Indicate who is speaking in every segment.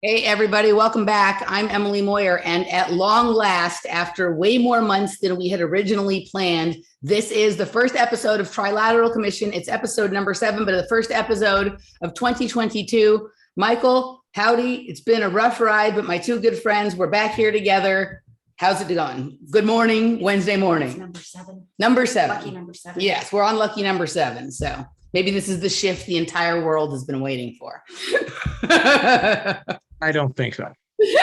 Speaker 1: Hey, everybody, welcome back. I'm Emily Moyer, and at long last, after way more months than we had originally planned, this is the first episode of Trilateral Commission. It's episode number 7, but the first episode of 2022. Michael, Howdie, it's been a rough ride, but my two good friends, we're back here together. How's it going? Good morning, Wednesday morning.
Speaker 2: Number 7.
Speaker 1: Number 7.
Speaker 2: Lucky number 7.
Speaker 1: Yes, we're on lucky number 7, so maybe this is the shift the entire world has been waiting for.
Speaker 3: I don't think so,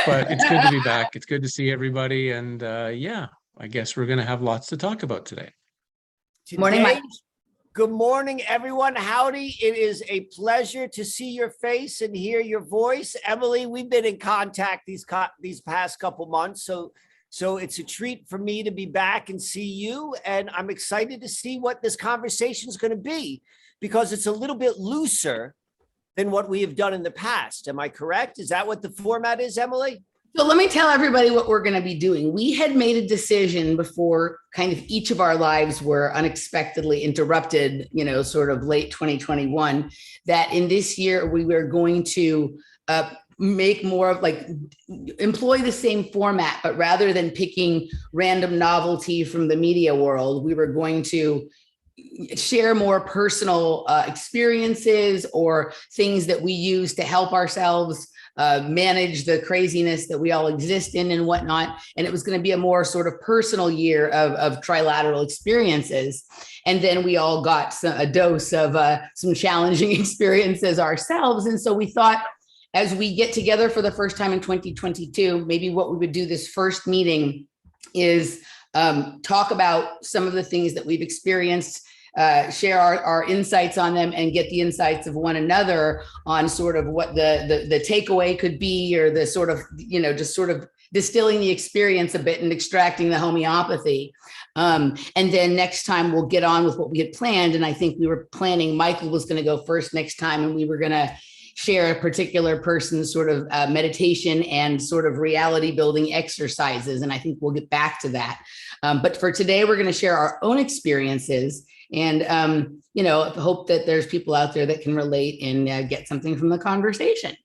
Speaker 3: but it's good to be back. It's good to see everybody. And yeah, I guess we're going to have lots to talk about today.
Speaker 1: Morning, Mike.
Speaker 4: Good morning, everyone. Howdy. It is a pleasure to see your face and hear your voice. Emily, we've been in contact these past couple months. So it's a treat for me to be back and see you. And I'm excited to see what this conversation is going to be, because it's a little bit looser than what we have done in the past. Am I correct? Is that what the format is, Emily?
Speaker 1: So let me tell everybody what we're going to be doing. We had made a decision before kind of each of our lives were unexpectedly interrupted, sort of late 2021, that in this year we were going to make more of employ the same format, but rather than picking random novelty from the media world, we were going to share more personal experiences or things that we use to help ourselves manage the craziness that we all exist in and whatnot. And it was going to be a more sort of personal year of trilateral experiences. And then we all got a dose of some challenging experiences ourselves. And so we thought, as we get together for the first time in 2022, maybe what we would do this first meeting is talk about some of the things that we've experienced, share our insights on them, and get the insights of one another on sort of what the takeaway could be, or the sort of, just sort of distilling the experience a bit and extracting the homeopathy. And then next time we'll get on with what we had planned. And I think we were planning Michael was going to go first next time, and we were going to share a particular person's sort of meditation and sort of reality building exercises. And I think we'll get back to that. But for today, we're going to share our own experiences and, hope that there's people out there that can relate and get something from the conversation.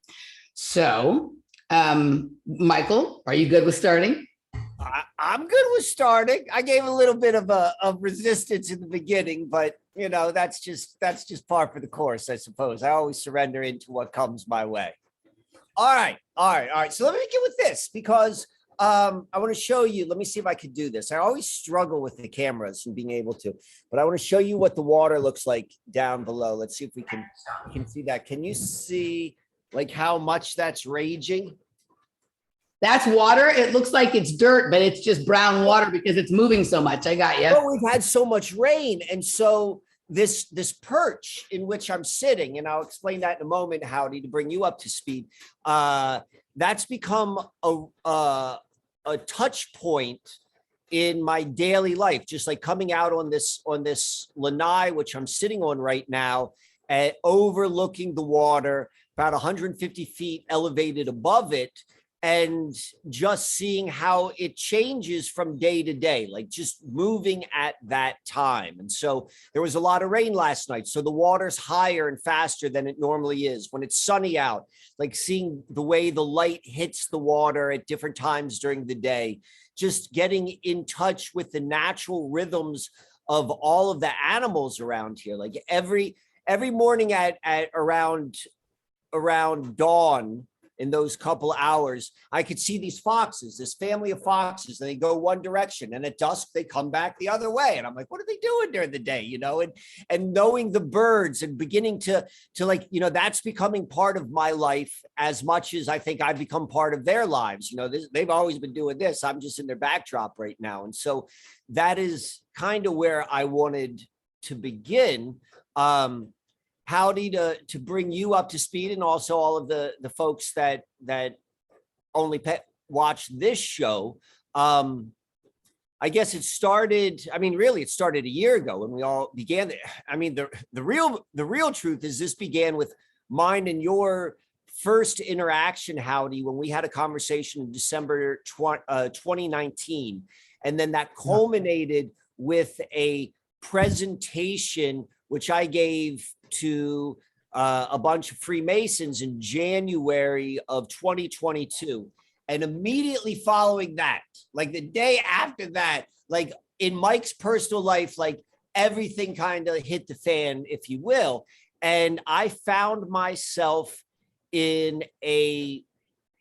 Speaker 1: So, Michael, are you good with starting?
Speaker 4: I'm good with starting. I gave a little bit of resistance in the beginning, but that's just par for the course, I suppose. I always surrender into what comes my way. All right. So let me begin with this, because I want to show you. Let me see if I could do this. I always struggle with the cameras and being able to, but I want to show you what the water looks like down below. Let's see if we can see that. Can you see how much that's raging?
Speaker 1: That's water. It looks like it's dirt, but it's just brown water because it's moving so much. I got you.
Speaker 4: Well, we've had so much rain. And so this perch in which I'm sitting, and I'll explain that in a moment, Howdy, to bring you up to speed, that's become a touch point in my daily life, just like coming out on this lanai, which I'm sitting on right now, overlooking the water, about 150 feet elevated above it, and just seeing how it changes from day to day, just moving at that time. And so there was a lot of rain last night. So the water's higher and faster than it normally is. When it's sunny out, seeing the way the light hits the water at different times during the day, just getting in touch with the natural rhythms of all of the animals around here. Every morning at around dawn, in those couple hours, I could see these foxes, this family of foxes, and they go one direction, and at dusk they come back the other way. And I'm like, what are they doing during the day? And knowing the birds and beginning to that's becoming part of my life as much as I think I've become part of their lives. They've always been doing this. I'm just in their backdrop right now. And so that is kind of where I wanted to begin. Howdy, to bring you up to speed, and also all of the folks that only watch this show. I guess it started. Really, it started a year ago when we all began. The real truth is this began with mine and your first interaction, Howdy, when we had a conversation in December 2019, and then that culminated with a presentation which I gave to a bunch of Freemasons in January of 2022. And immediately following that, like the day after that, like in Mike's personal life, like everything kind of hit the fan, if you will. And I found myself in a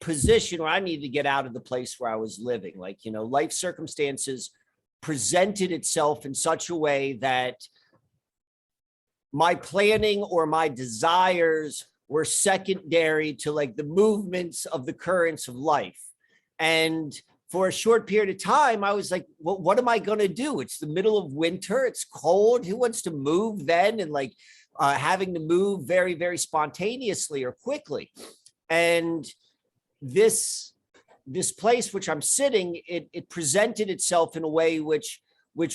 Speaker 4: position where I needed to get out of the place where I was living. Like, you know, life circumstances presented itself in such a way that my planning or my desires were secondary to like the movements of the currents of life. And for a short period of time, I was like, well, what am I going to do? It's the middle of winter. It's cold. Who wants to move then? And like having to move very, very spontaneously or quickly. And this place which I'm sitting, it presented itself in a way which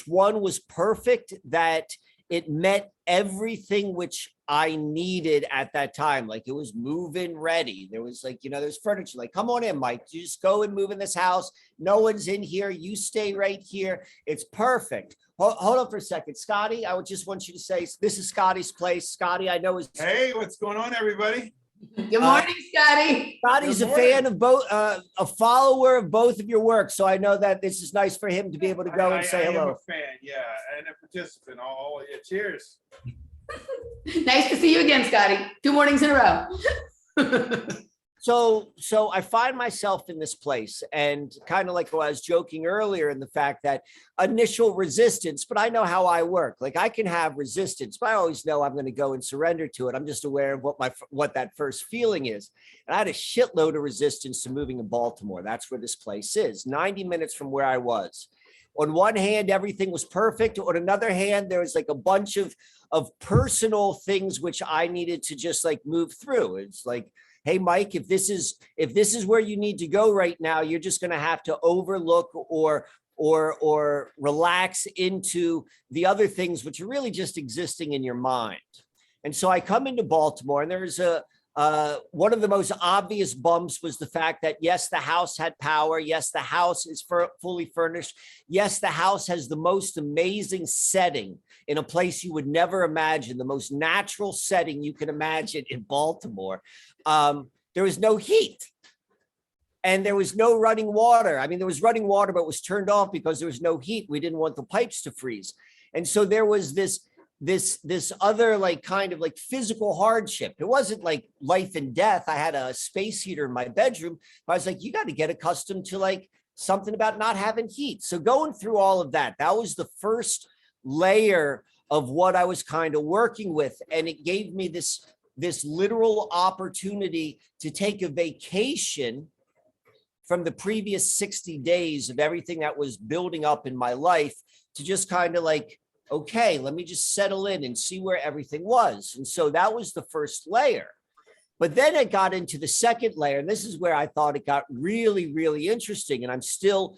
Speaker 4: one was perfect, that it met everything which I needed at that time. Like it was move-in ready. There was like, you know, there's furniture, like, come on in, Mike, you just go and move in this house. No one's in here. You stay right here. It's perfect. Hold on for a second. Scotty, I would just want you to say, this is Scotty's place. Scotty, I know is.
Speaker 2: Hey, what's going on, everybody?
Speaker 1: Good morning, Scotty.
Speaker 4: Scotty's a fan of both, a follower of both of your work. So I know that this is nice for him to be able to go and say hello.
Speaker 2: I am a fan, yeah, and a participant. All yeah, cheers.
Speaker 1: Nice to see you again, Scotty. 2 mornings in a row.
Speaker 4: So I find myself in this place, and kind of like I was joking earlier in the fact that initial resistance, but I know how I work. Like I can have resistance, but I always know I'm going to go and surrender to it. I'm just aware of what that first feeling is. And I had a shitload of resistance to moving to Baltimore. That's where this place is, 90 minutes from where I was. On one hand, everything was perfect. On another hand, there was like a bunch of personal things which I needed to just like move through. It's like, hey, Mike, if this is where you need to go right now, you're just going to have to overlook or relax into the other things which are really just existing in your mind. And so I come into Baltimore, and there's one of the most obvious bumps was the fact that, yes, the house had power. Yes, the house is fully furnished. Yes, the house has the most amazing setting in a place you would never imagine, the most natural setting you can imagine in Baltimore. There was no heat, and there was no running water. I mean, there was running water, but it was turned off because there was no heat. We didn't want the pipes to freeze. And so there was this other like kind of like physical hardship. It wasn't like life and death. I had a space heater in my bedroom. I was like, you got to get accustomed to like something about not having heat. So going through all of that was the first layer of what I was kind of working with. And it gave me this literal opportunity to take a vacation from the previous 60 days of everything that was building up in my life, to just kind of like, okay, let me just settle in and see where everything was. And so that was the first layer. But then it got into the second layer, and this is where I thought it got really, really interesting. And I'm still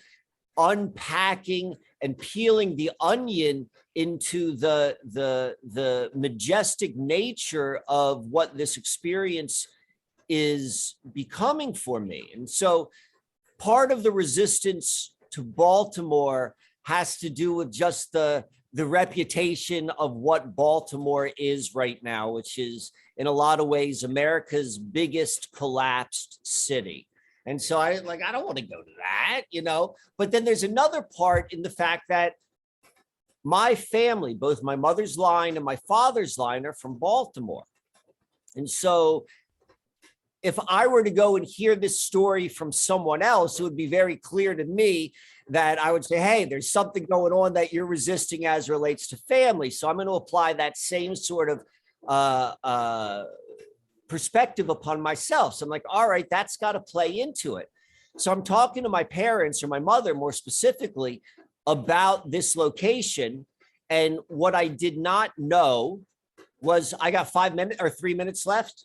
Speaker 4: unpacking and peeling the onion into the majestic nature of what this experience is becoming for me. And so part of the resistance to Baltimore has to do with just the reputation of what Baltimore is right now, which is in a lot of ways America's biggest collapsed city. And so I don't want to go to that, you know. But then there's another part in the fact that my family, both my mother's line and my father's line, are from Baltimore. And so if I were to go and hear this story from someone else, it would be very clear to me that I would say, hey, there's something going on that you're resisting as relates to family. So I'm going to apply that same sort of perspective upon myself. So I'm like, all right, that's got to play into it. So I'm talking to my parents, or my mother more specifically, about this location. And what I did not know was I got 5 minutes or 3 minutes left.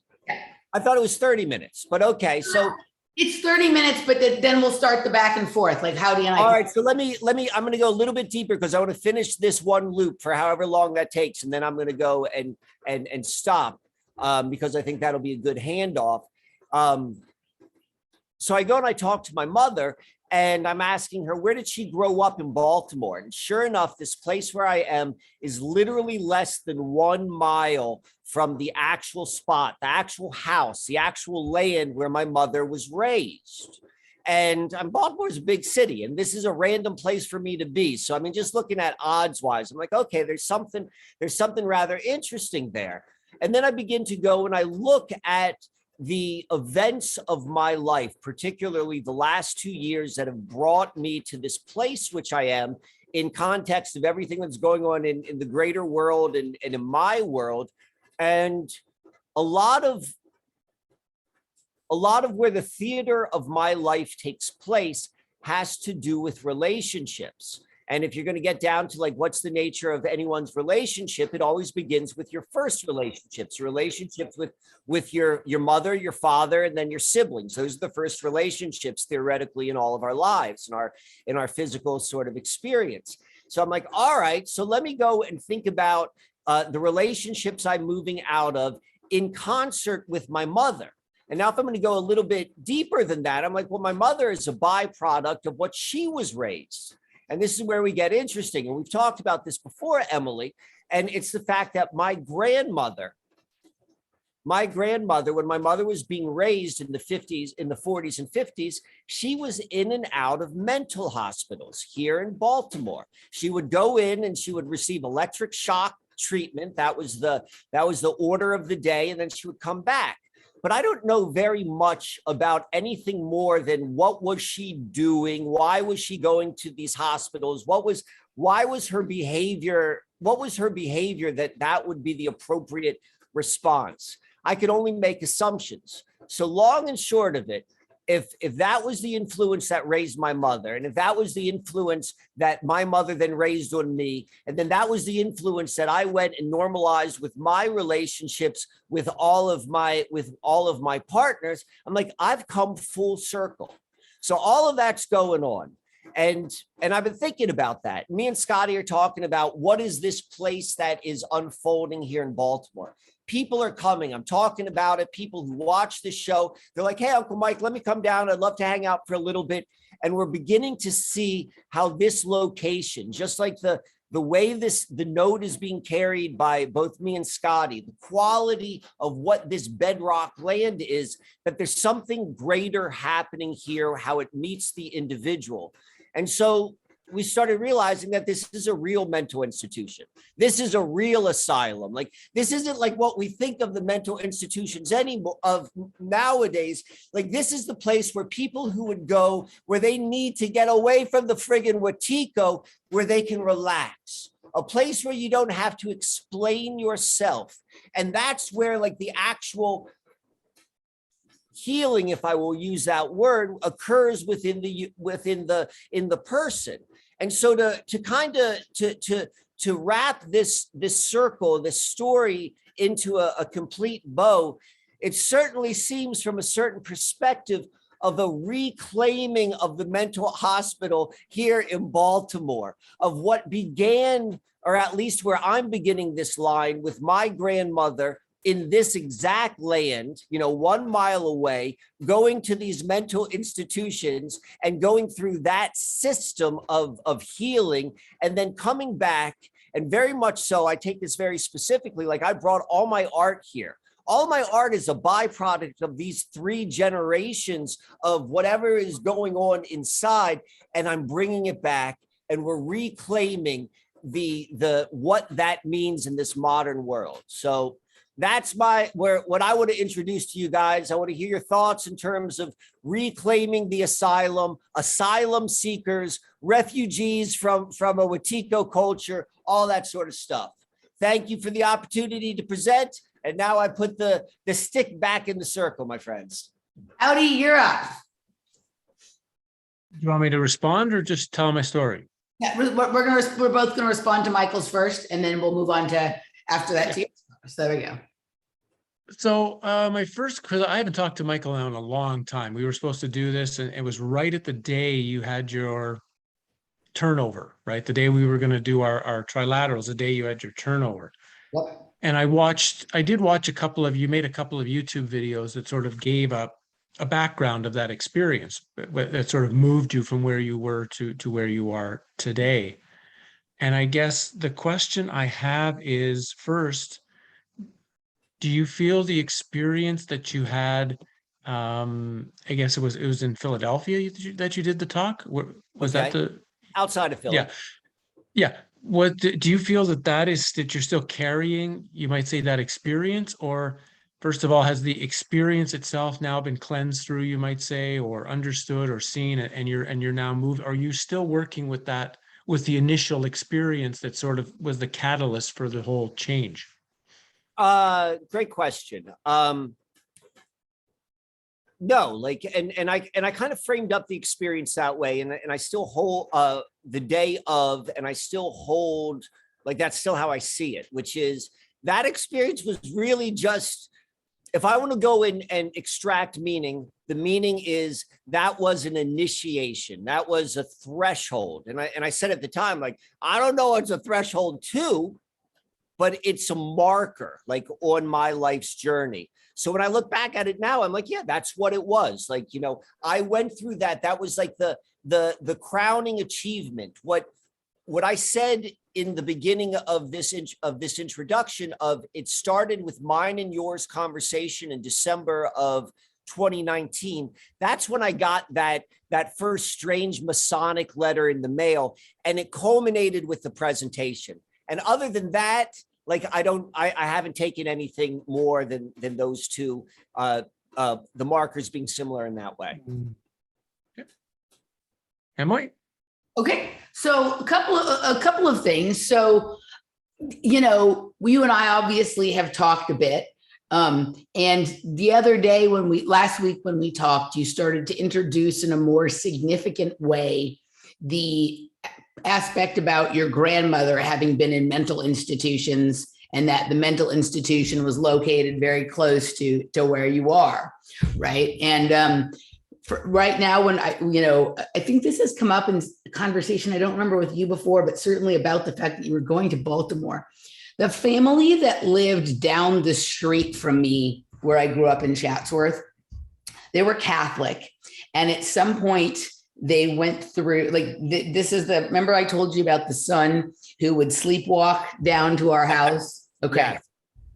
Speaker 4: I thought it was 30 minutes, but okay. So
Speaker 1: it's 30 minutes, but then we'll start the back and forth, like Howdie and I.
Speaker 4: All right. So let me, I'm going to go a little bit deeper because I want to finish this one loop for however long that takes. And then I'm going to go and stop because I think that'll be a good handoff. So I go and I talk to my mother, And I'm asking her, where did she grow up in Baltimore? And sure enough, this place where I am is literally less than 1 mile from the actual spot, the actual house, the actual land where my mother was raised. And Baltimore is a big city, and this is a random place for me to be. So I mean, just looking at odds wise, I'm like, okay, there's something rather interesting there. And then I begin to go and I look at the events of my life, particularly the last 2 years that have brought me to this place, which I am, in context of everything that's going on in the greater world and in my world. And a lot of where the theater of my life takes place has to do with relationships. And if you're going to get down to like, what's the nature of anyone's relationship, it always begins with your first relationships with your mother, your father, and then your siblings. Those are the first relationships theoretically in all of our lives, in our physical sort of experience. So I'm like, all right, so let me go and think about the relationships I'm moving out of in concert with my mother. And now if I'm going to go a little bit deeper than that, I'm like, well, my mother is a byproduct of what she was raised. And this is where we get interesting. And we've talked about this before, Emily. And it's the fact that my grandmother, when my mother was being raised in the 40s and 50s, she was in and out of mental hospitals here in Baltimore. She would go in and she would receive electric shock treatment. That was the order of the day. And then she would come back. But I don't know very much about anything more than what was she doing? Why was she going to these hospitals? Why was her behavior? What was her behavior that would be the appropriate response? I could only make assumptions. So long and short of it, if that was the influence that raised my mother, and if that was the influence that my mother then raised on me, and then that was the influence that I went and normalized with my relationships with all of my partners, I'm like, I've come full circle. So all of that's going on. And I've been thinking about that. Me and Scotty are talking about what is this place that is unfolding here in Baltimore. People are coming. I'm talking about it. People who watch this show, they're like, hey, Uncle Mike, let me come down. I'd love to hang out for a little bit. And we're beginning to see how this location, just like the way the note is being carried by both me and Scotty, the quality of what this bedrock land is, that there's something greater happening here, how it meets the individual. And so we started realizing that this is a real mental institution. This is a real asylum. Like, this isn't like what we think of the mental institutions anymore of nowadays. Like, this is the place where people who would go, where they need to get away from the friggin' Watico, where they can relax. A place where you don't have to explain yourself. And that's where like the actual healing, if I will use that word, occurs within the person. And so to wrap this circle, this story into a complete bow, it certainly seems from a certain perspective of a reclaiming of the mental hospital here in Baltimore, of what began, or at least where I'm beginning this line with my grandmother in this exact land, 1 mile away, going to these mental institutions and going through that system of healing, and then coming back. And very much so, I take this very specifically, like I brought all my art here. All my art is a byproduct of these 3 generations of whatever is going on inside, and I'm bringing it back, and we're reclaiming what that means in this modern world. So that's what I want to introduce to you guys. I want to hear your thoughts in terms of reclaiming the asylum seekers, refugees from a Watico culture, all that sort of stuff. Thank you for the opportunity to present. And now I put the stick back in the circle, my friends.
Speaker 1: Howdy, you're up.
Speaker 3: Do you want me to respond or just tell my story?
Speaker 1: Yeah, we're both gonna respond to Michael's first, and then we'll move on to after that too. So there we go.
Speaker 3: So my first, because I haven't talked to Michael now in a long time. We were supposed to do this, and it was right at the day you had your turnover, right? The day we were going to do our trilaterals, the day you had your turnover.
Speaker 1: Yep.
Speaker 3: And I did watch you made a couple of YouTube videos that sort of gave a a background of that experience that sort of moved you from where you were to where you are today. And I guess the question I have is, first, do you feel the experience that you had, I guess it was in Philadelphia that you did the talk? Was that
Speaker 4: Okay. Outside of Philly.
Speaker 3: yeah. Yeah. What do you feel that you're still carrying, you might say, that experience? Or first of all, has the experience itself now been cleansed through, you might say, or understood or seen, and you're now moved? Are you still working with that, with the initial experience that sort of was the catalyst for the whole change?
Speaker 4: Great question. No, like, and I kind of framed up the experience that way, and I still hold the day of, and I still hold, like, that's still how I see it, which is that experience was really just, if I want to go in and extract meaning, the meaning is that was an initiation, that was a threshold, and I said at the time, like, I don't know what's a threshold to, but it's a marker, like, on my life's journey. So when I look back at it now, I'm like, yeah, that's what it was. Like, I went through that. That was like the crowning achievement. What I said in the beginning of this introduction of, it started with mine and yours conversation in December of 2019. That's when I got that first strange Masonic letter in the mail, and it culminated with the presentation. And other than that, like, I haven't taken anything more than those two, the markers being similar in that way.
Speaker 3: Emily?
Speaker 1: Okay, so a couple of things. So, you and I obviously have talked a bit. And the other day last week when we talked, you started to introduce in a more significant way the aspect about your grandmother having been in mental institutions, and that the mental institution was located very close to where you are, right? And for right now, when I think this has come up in conversation, I don't remember with you before, but certainly about the fact that you were going to Baltimore. The family that lived down the street from me, where I grew up in Chatsworth, they were Catholic. And at some point, they went through, like, remember I told you about the son who would sleepwalk down to our house? Okay.
Speaker 4: Yeah.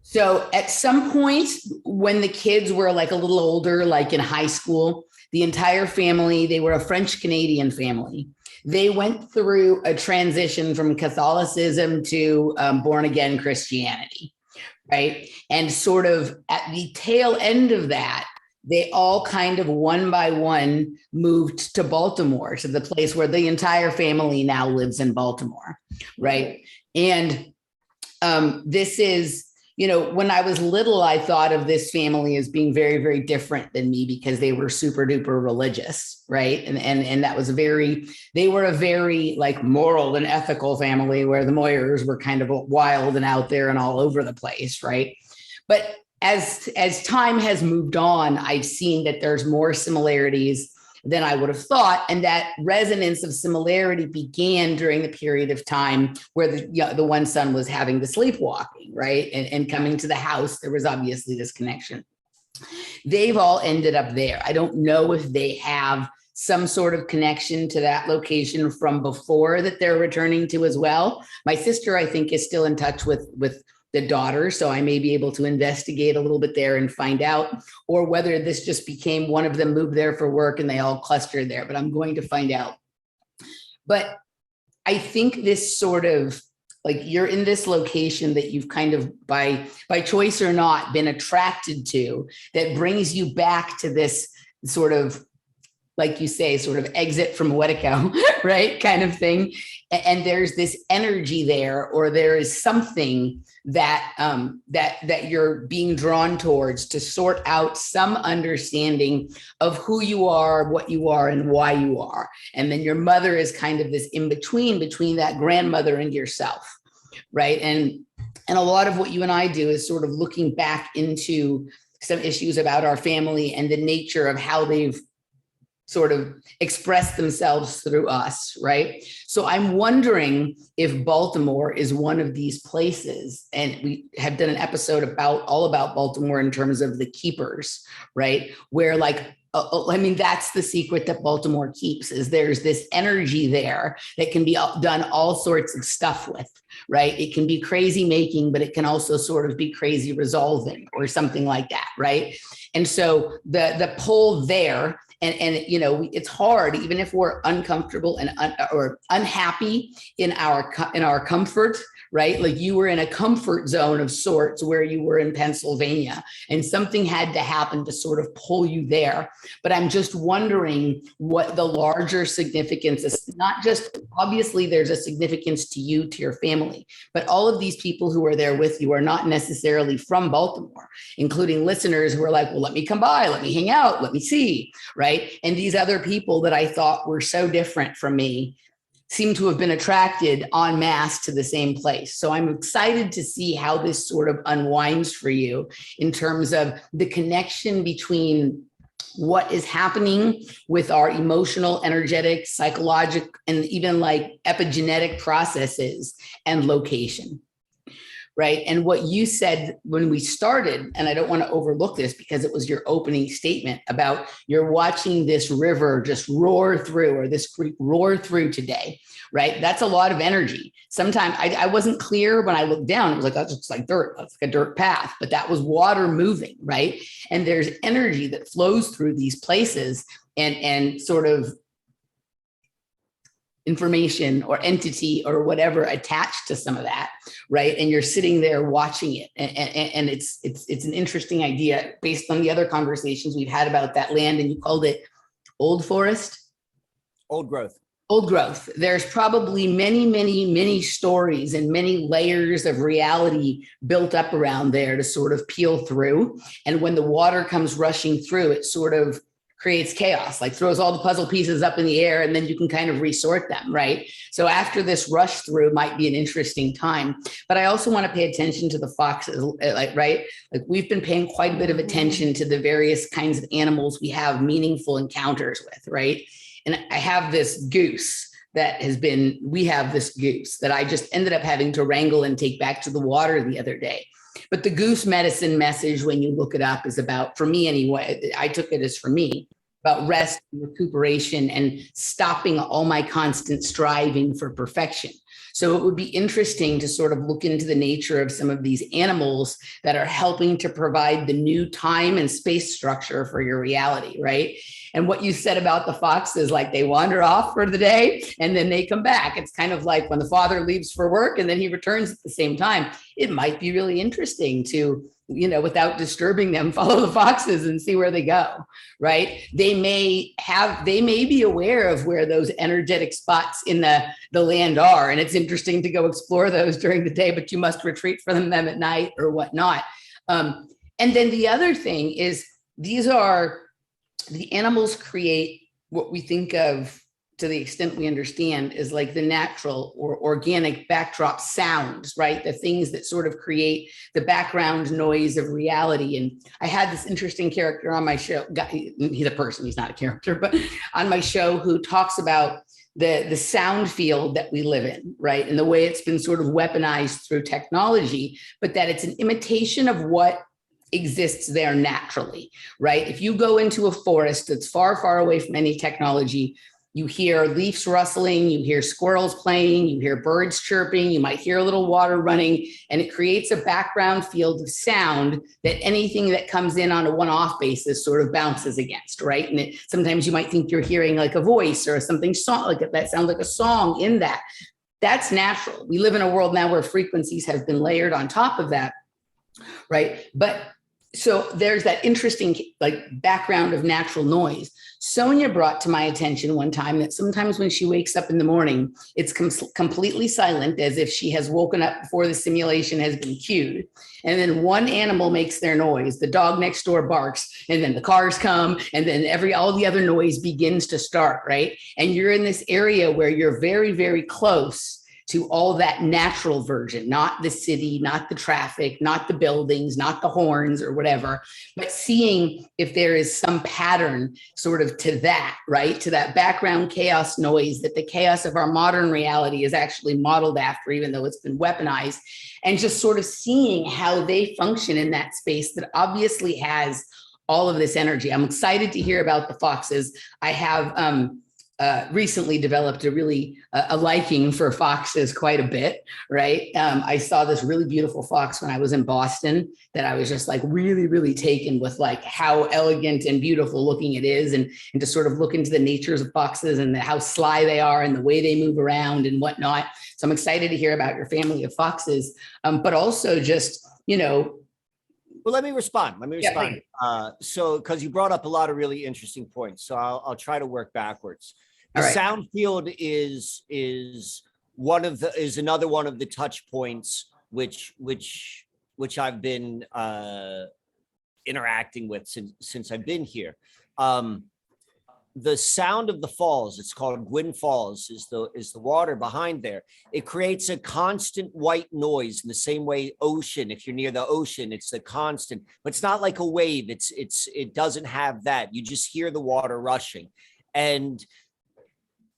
Speaker 1: So at some point when the kids were like a little older, like in high school, the entire family, they were a French Canadian family. They went through a transition from Catholicism to born again Christianity, right? And sort of at the tail end of that, they all kind of one by one moved to Baltimore, to the place where the entire family now lives in Baltimore, right? And this is, when I was little, I thought of this family as being very, very different than me because they were super duper religious, right? And that was they were a very like moral and ethical family, where the Moyers were kind of wild and out there and all over the place, right? But as time has moved on, I've seen that there's more similarities than I would have thought. And that resonance of similarity began during the period of time where the one son was having the sleepwalking, right? And coming to the house, there was obviously this connection. They've all ended up there. I don't know if they have some sort of connection to that location from before that they're returning to as well. My sister, I think, is still in touch with the daughter, so I may be able to investigate a little bit there and find out, or whether this just became one of them moved there for work and they all clustered there, but I'm going to find out. But I think this sort of, like, you're in this location that you've kind of by choice or not been attracted to, that brings you back to this sort of, like you say, sort of exit from Wetico, right? Kind of thing. And there's this energy there, or there is something that that you're being drawn towards to sort out some understanding of who you are, what you are, and why you are. And then your mother is kind of this in between that grandmother and yourself, right? And a lot of what you and I do is sort of looking back into some issues about our family and the nature of how they've sort of express themselves through us, right? So I'm wondering if Baltimore is one of these places, and we have done an episode all about Baltimore in terms of the keepers, right? Where like, I mean, that's the secret that Baltimore keeps, is there's this energy there that can be done all sorts of stuff with, right? It can be crazy making, but it can also sort of be crazy resolving or something like that, right? And so the pull there, and you know, it's hard, even if we're uncomfortable and or unhappy in our comfort, right? Like you were in a comfort zone of sorts where you were in Pennsylvania, and something had to happen to sort of pull you there. But I'm just wondering what the larger significance is. Not just, obviously there's a significance to you, to your family, but all of these people who are there with you are not necessarily from Baltimore, including listeners who are like, well, let me come by, let me hang out, let me see, right? And these other people that I thought were so different from me seem to have been attracted en masse to the same place. So I'm excited to see how this sort of unwinds for you in terms of the connection between what is happening with our emotional, energetic, psychological, and even like epigenetic processes and location. Right. And what you said when we started, and I don't want to overlook this because it was your opening statement about you're watching this river just roar through, or this creek roar through today. Right. That's a lot of energy. Sometimes I wasn't clear when I looked down. It was like, that's just like dirt. That's like a dirt path, but that was water moving. Right. And there's energy that flows through these places, and sort of information or entity or whatever attached to some of that, right? And you're sitting there watching it, and it's an interesting idea based on the other conversations we've had about that land. And you called it old forest,
Speaker 4: Old growth.
Speaker 1: Old growth. There's probably many stories and many layers of reality built up around there to sort of peel through. And when the water comes rushing through, it sort of creates chaos, like throws all the puzzle pieces up in the air, and then you can kind of resort them, right? So after this rush through might be an interesting time. But I also want to pay attention to the foxes, right? Like we've been paying quite a bit of attention to the various kinds of animals we have meaningful encounters with, right? And I have this goose we have this goose that I just ended up having to wrangle and take back to the water the other day. But the goose medicine message, when you look it up, is about, for me anyway, I took it as for me, about rest and recuperation and stopping all my constant striving for perfection. So it would be interesting to sort of look into the nature of some of these animals that are helping to provide the new time and space structure for your reality, right? And what you said about the foxes, like they wander off for the day and then they come back. It's kind of like when the father leaves for work and then he returns at the same time. It might be really interesting to, you know, without disturbing them, follow the foxes and see where they go, right? They may be aware of where those energetic spots in the land are. And it's interesting to go explore those during the day, but you must retreat from them at night or whatnot. And then the other thing is the animals create what we think of, to the extent we understand, is like the natural or organic backdrop sounds, right? The things that sort of create the background noise of reality. And I had this interesting character on my show. He's a person, he's not a character, but on my show, who talks about the sound field that we live in, right? And the way it's been sort of weaponized through technology, but that it's an imitation of what exists there naturally, right? If you go into a forest that's far, far away from any technology, you hear leaves rustling, you hear squirrels playing, you hear birds chirping, you might hear a little water running, and it creates a background field of sound that anything that comes in on a one-off basis sort of bounces against, right? And sometimes you might think you're hearing like a voice or something like that sounds like a song in that. That's natural. We live in a world now where frequencies have been layered on top of that, right? But so there's that interesting like background of natural noise. Sonia brought to my attention one time that sometimes when she wakes up in the morning, it's completely silent, as if she has woken up before the simulation has been cued. And then one animal makes their noise. The dog next door barks, and then the cars come, and then all the other noise begins to start, right? And you're in this area where you're very, very close to all that natural version, not the city, not the traffic, not the buildings, not the horns or whatever, but seeing if there is some pattern sort of to that, right? To that background chaos noise that the chaos of our modern reality is actually modeled after, even though it's been weaponized, and just sort of seeing how they function in that space that obviously has all of this energy. I'm excited to hear about the foxes. I have recently developed a liking for foxes quite a bit, right? I saw this really beautiful fox when I was in Boston that I was just like really taken with like how elegant and beautiful looking it is, and to sort of look into the natures of foxes and how sly they are and the way they move around and whatnot. So I'm excited to hear about your family of foxes, but also just,
Speaker 4: Well, let me respond.
Speaker 1: Yeah,
Speaker 4: So, because you brought up a lot of really interesting points, so I'll try to work backwards. The
Speaker 1: All right.
Speaker 4: sound field is another one of the touch points which I've been interacting with since I've been here. The sound of the falls, it's called Gwyn Falls, is the water behind there. It creates a constant white noise in the same way ocean. If you're near the ocean, it's a constant, but it's not like a wave. It doesn't have that. You just hear the water rushing. And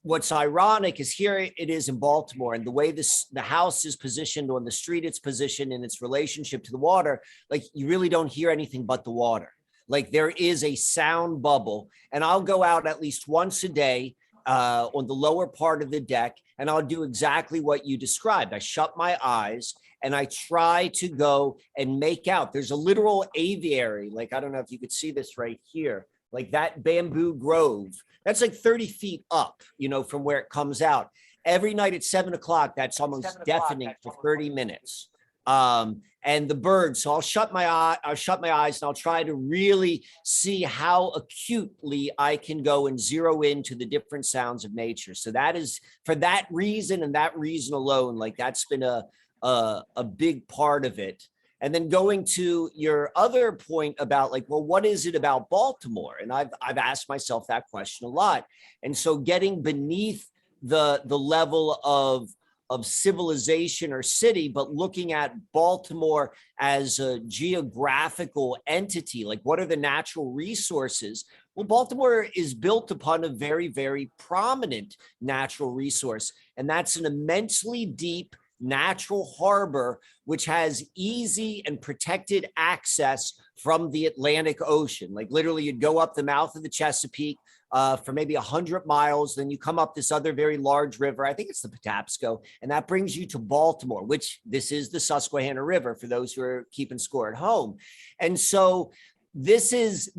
Speaker 4: what's ironic is here it is in Baltimore, and the way the house is positioned on the street, it's positioned in its relationship to the water, like you really don't hear anything but the water. Like there is a sound bubble, and I'll go out at least once a day on the lower part of the deck, and I'll do exactly what you described. I shut my eyes and I try to go and make out. There's a literal aviary, like I don't know if you could see this right here, like that bamboo grove. That's like 30 feet up, from where it comes out. Every night at 7 o'clock, that's almost deafening for 30 minutes. And the birds, so I'll shut my eyes and I'll try to really see how acutely I can go and zero into the different sounds of nature. So that is for that reason and that reason alone, like that's been a big part of it. And then going to your other point about like, well, what is it about Baltimore? And I've asked myself that question a lot. And so getting beneath the level of civilization or city, but looking at Baltimore as a geographical entity, like what are the natural resources? Well, Baltimore is built upon a very, very prominent natural resource, and that's an immensely deep natural harbor, which has easy and protected access from the Atlantic Ocean. Like literally you'd go up the mouth of the Chesapeake for maybe 100 miles. Then you come up this other very large river. I think it's the Patapsco. And that brings you to Baltimore, which this is the Susquehanna River for those who are keeping score at home. And so this is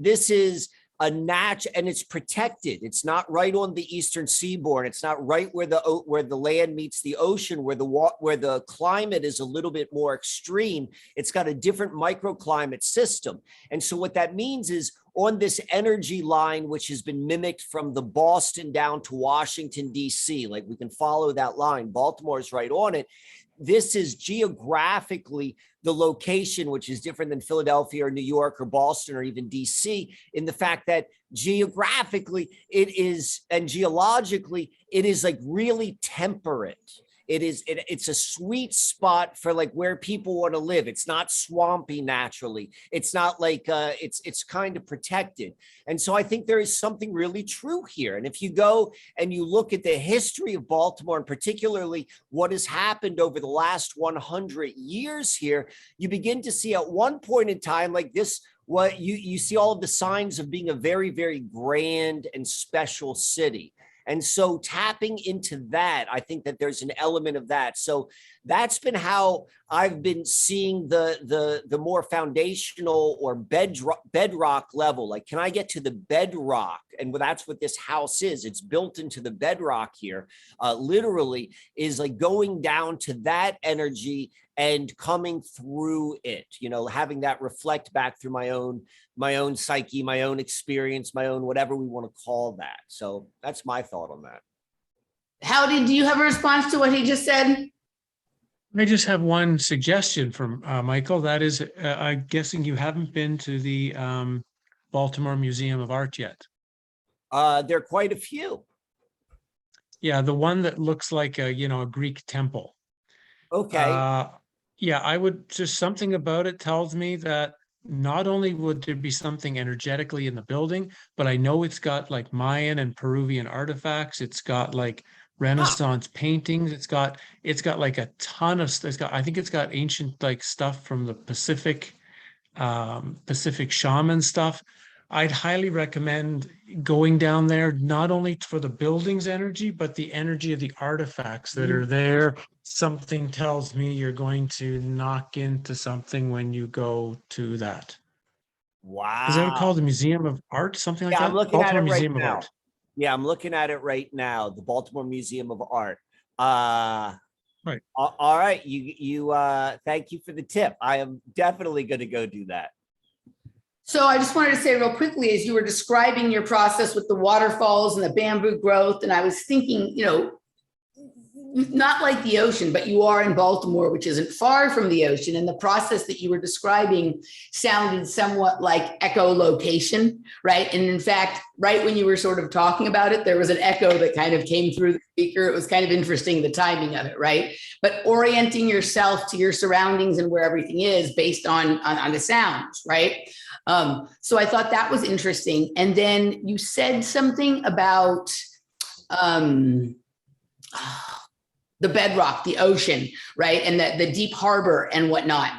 Speaker 4: a and it's protected. It's not right on the eastern seaboard. It's not right where the land meets the ocean, where the climate is a little bit more extreme. It's got a different microclimate system. And so what that means is on this energy line, which has been mimicked from the Boston down to Washington, D.C., like we can follow that line. Baltimore is right on it. This is geographically the location, which is different than Philadelphia or New York or Boston or even DC, in the fact that geographically it is, and geologically, it is like really temperate. It's a sweet spot for like where people want to live. It's not swampy naturally. It's not like it's kind of protected. And so I think there is something really true here. And if you go and you look at the history of Baltimore, and particularly what has happened over the last 100 years here, you begin to see at one point in time like this, what you see all of the signs of being a very, very grand and special city. And so tapping into that, I think that there's an element of that. So that's been how I've been seeing the more foundational or bedrock level. Like, can I get to the bedrock? And that's what this house is. It's built into the bedrock here. Literally is like going down to that energy and coming through it, having that reflect back through my own psyche, my own experience, my own whatever we want to call that. So that's my thought on that.
Speaker 1: Howdie, do you have a response to what he just said?
Speaker 3: I just have one suggestion from Michael. That is, I'm guessing you haven't been to the Baltimore Museum of Art yet.
Speaker 4: There are quite a few.
Speaker 3: Yeah, the one that looks like a, a Greek temple.
Speaker 4: Okay.
Speaker 3: Yeah, I would just something about it tells me that not only would there be something energetically in the building, but I know it's got like Mayan and Peruvian artifacts. It's got like Renaissance paintings. It's got like a ton of I think it's got ancient like stuff from the Pacific shaman stuff. I'd highly recommend going down there, not only for the building's energy, but the energy of the artifacts that are there. Something tells me you're going to knock into something when you go to that. Is that
Speaker 4: Wow.
Speaker 3: called the Museum of Art? Something like
Speaker 4: Yeah, I'm
Speaker 3: that?
Speaker 4: looking at
Speaker 3: Baltimore
Speaker 4: it right
Speaker 3: Museum of
Speaker 4: now.
Speaker 3: Art.
Speaker 4: Yeah, I'm looking at it right now. The Baltimore Museum of Art. Uh,
Speaker 3: Right.
Speaker 4: all right. Thank you for the tip. I am definitely going to go do that.
Speaker 1: So I just wanted to say real quickly, as you were describing your process with the waterfalls and the bamboo growth, and I was thinking, not like the ocean, but you are in Baltimore, which isn't far from the ocean. And the process that you were describing sounded somewhat like echolocation, right? And in fact, right when you were sort of talking about it, there was an echo that kind of came through the speaker. It was kind of interesting, the timing of it, right? But orienting yourself to your surroundings and where everything is based on the sounds, right? So I thought that was interesting. And then you said something about the bedrock, the ocean, right? And the deep harbor and whatnot.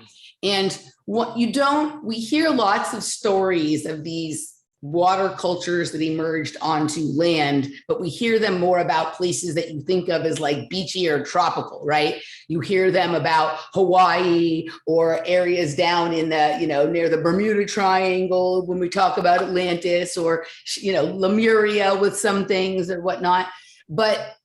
Speaker 1: And we hear lots of stories of these water cultures that emerged onto land, but we hear them more about places that you think of as like beachy or tropical, right? You hear them about Hawaii or areas down in the, near the Bermuda Triangle when we talk about Atlantis, or, Lemuria with some things or whatnot. But,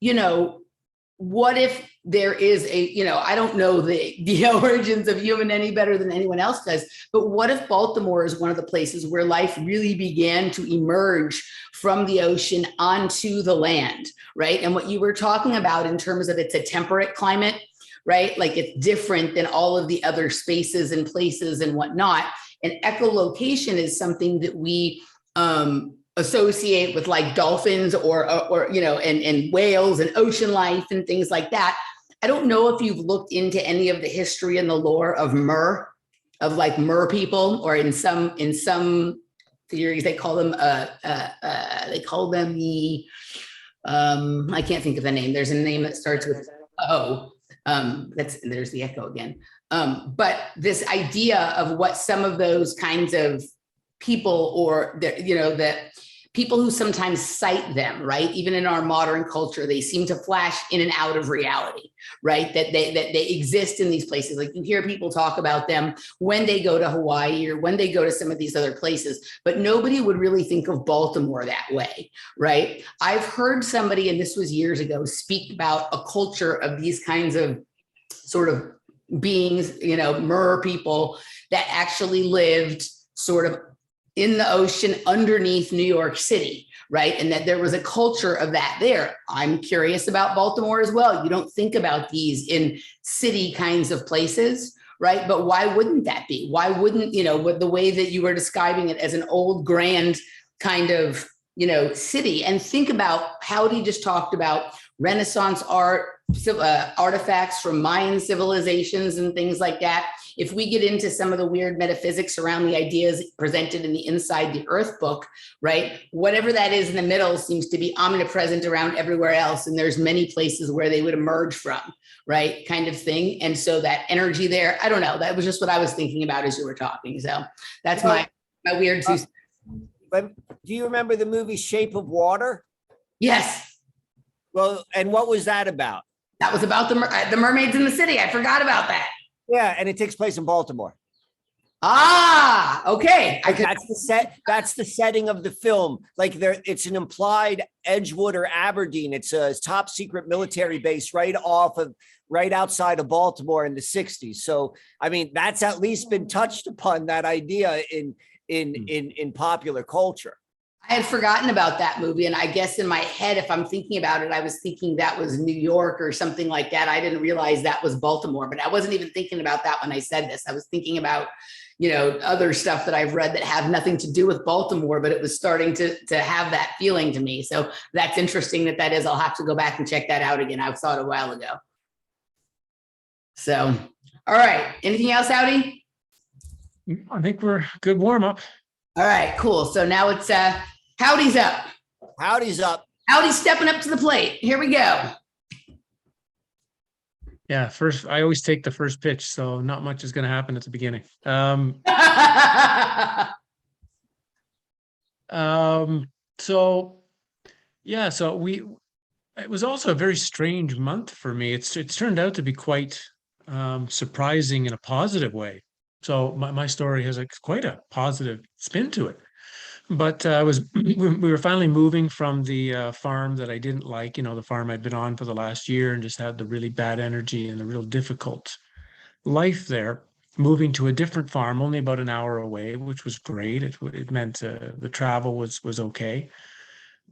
Speaker 1: what if there is I don't know the origins of human any better than anyone else does, but what if Baltimore is one of the places where life really began to emerge from the ocean onto the land, right? And what you were talking about in terms of it's a temperate climate, right? Like it's different than all of the other spaces and places and whatnot. And echolocation is something that we, associate with like dolphins or and whales and ocean life and things like that. I don't know if you've looked into any of the history and the lore of mer people, or in some theories they call them the I can't think of the name. There's a name that starts with O. There's the echo again. But this idea of what some of those kinds of people, or that people who sometimes cite them, right? Even in our modern culture, they seem to flash in and out of reality, right? That they exist in these places. Like you hear people talk about them when they go to Hawaii or when they go to some of these other places, but nobody would really think of Baltimore that way, right? I've heard somebody, and this was years ago, speak about a culture of these kinds of sort of beings, mer people that actually lived sort of in the ocean underneath New York City, right? And that there was a culture of that there. I'm curious about Baltimore as well. You don't think about these in city kinds of places, right? But why wouldn't that be? Why wouldn't, with the way that you were describing it as an old grand kind of, city? And think about, Howdie just talked about Renaissance art, artifacts from Mayan civilizations and things like that. If we get into some of the weird metaphysics around the ideas presented in the Inside the Earth book, right? Whatever that is in the middle seems to be omnipresent around everywhere else. And there's many places where they would emerge from, right? Kind of thing. And so that energy there, I don't know, that was just what I was thinking about as you were talking. So that's my weird two.
Speaker 4: But do you remember the movie Shape of Water?
Speaker 1: Yes.
Speaker 4: Well, and what was that about?
Speaker 1: That was about the mermaids in the city. I forgot about that.
Speaker 4: Yeah, and it takes place in Baltimore.
Speaker 1: Ah, okay.
Speaker 4: That's the setting of the film. Like it's an implied Edgewood or Aberdeen. It's a top secret military base right outside of Baltimore in the 60s. So, I mean, that's at least been touched upon, that idea in popular culture.
Speaker 1: I had forgotten about that movie. And I guess in my head, if I'm thinking about it, I was thinking that was New York or something like that. I didn't realize that was Baltimore, but I wasn't even thinking about that when I said this. I was thinking about, other stuff that I've read that have nothing to do with Baltimore, but it was starting to have that feeling to me. So that's interesting that is. I'll have to go back and check that out again. I saw it a while ago. So, all right. Anything else, Howdie?
Speaker 3: I think we're good warm up.
Speaker 1: All right, cool. So now it's Howdie's up.
Speaker 4: Howdy's up.
Speaker 1: Howdie's stepping up to the plate. Here we go.
Speaker 3: Yeah, first, I always take the first pitch, so not much is going to happen at the beginning. So yeah, it was also a very strange month for me. It's turned out to be quite surprising in a positive way. So my story has quite a positive spin to it. But we were finally moving from the farm that I didn't like, the farm I'd been on for the last year and just had the really bad energy and the real difficult life there, moving to a different farm only about an hour away, which was great. It meant the travel was okay.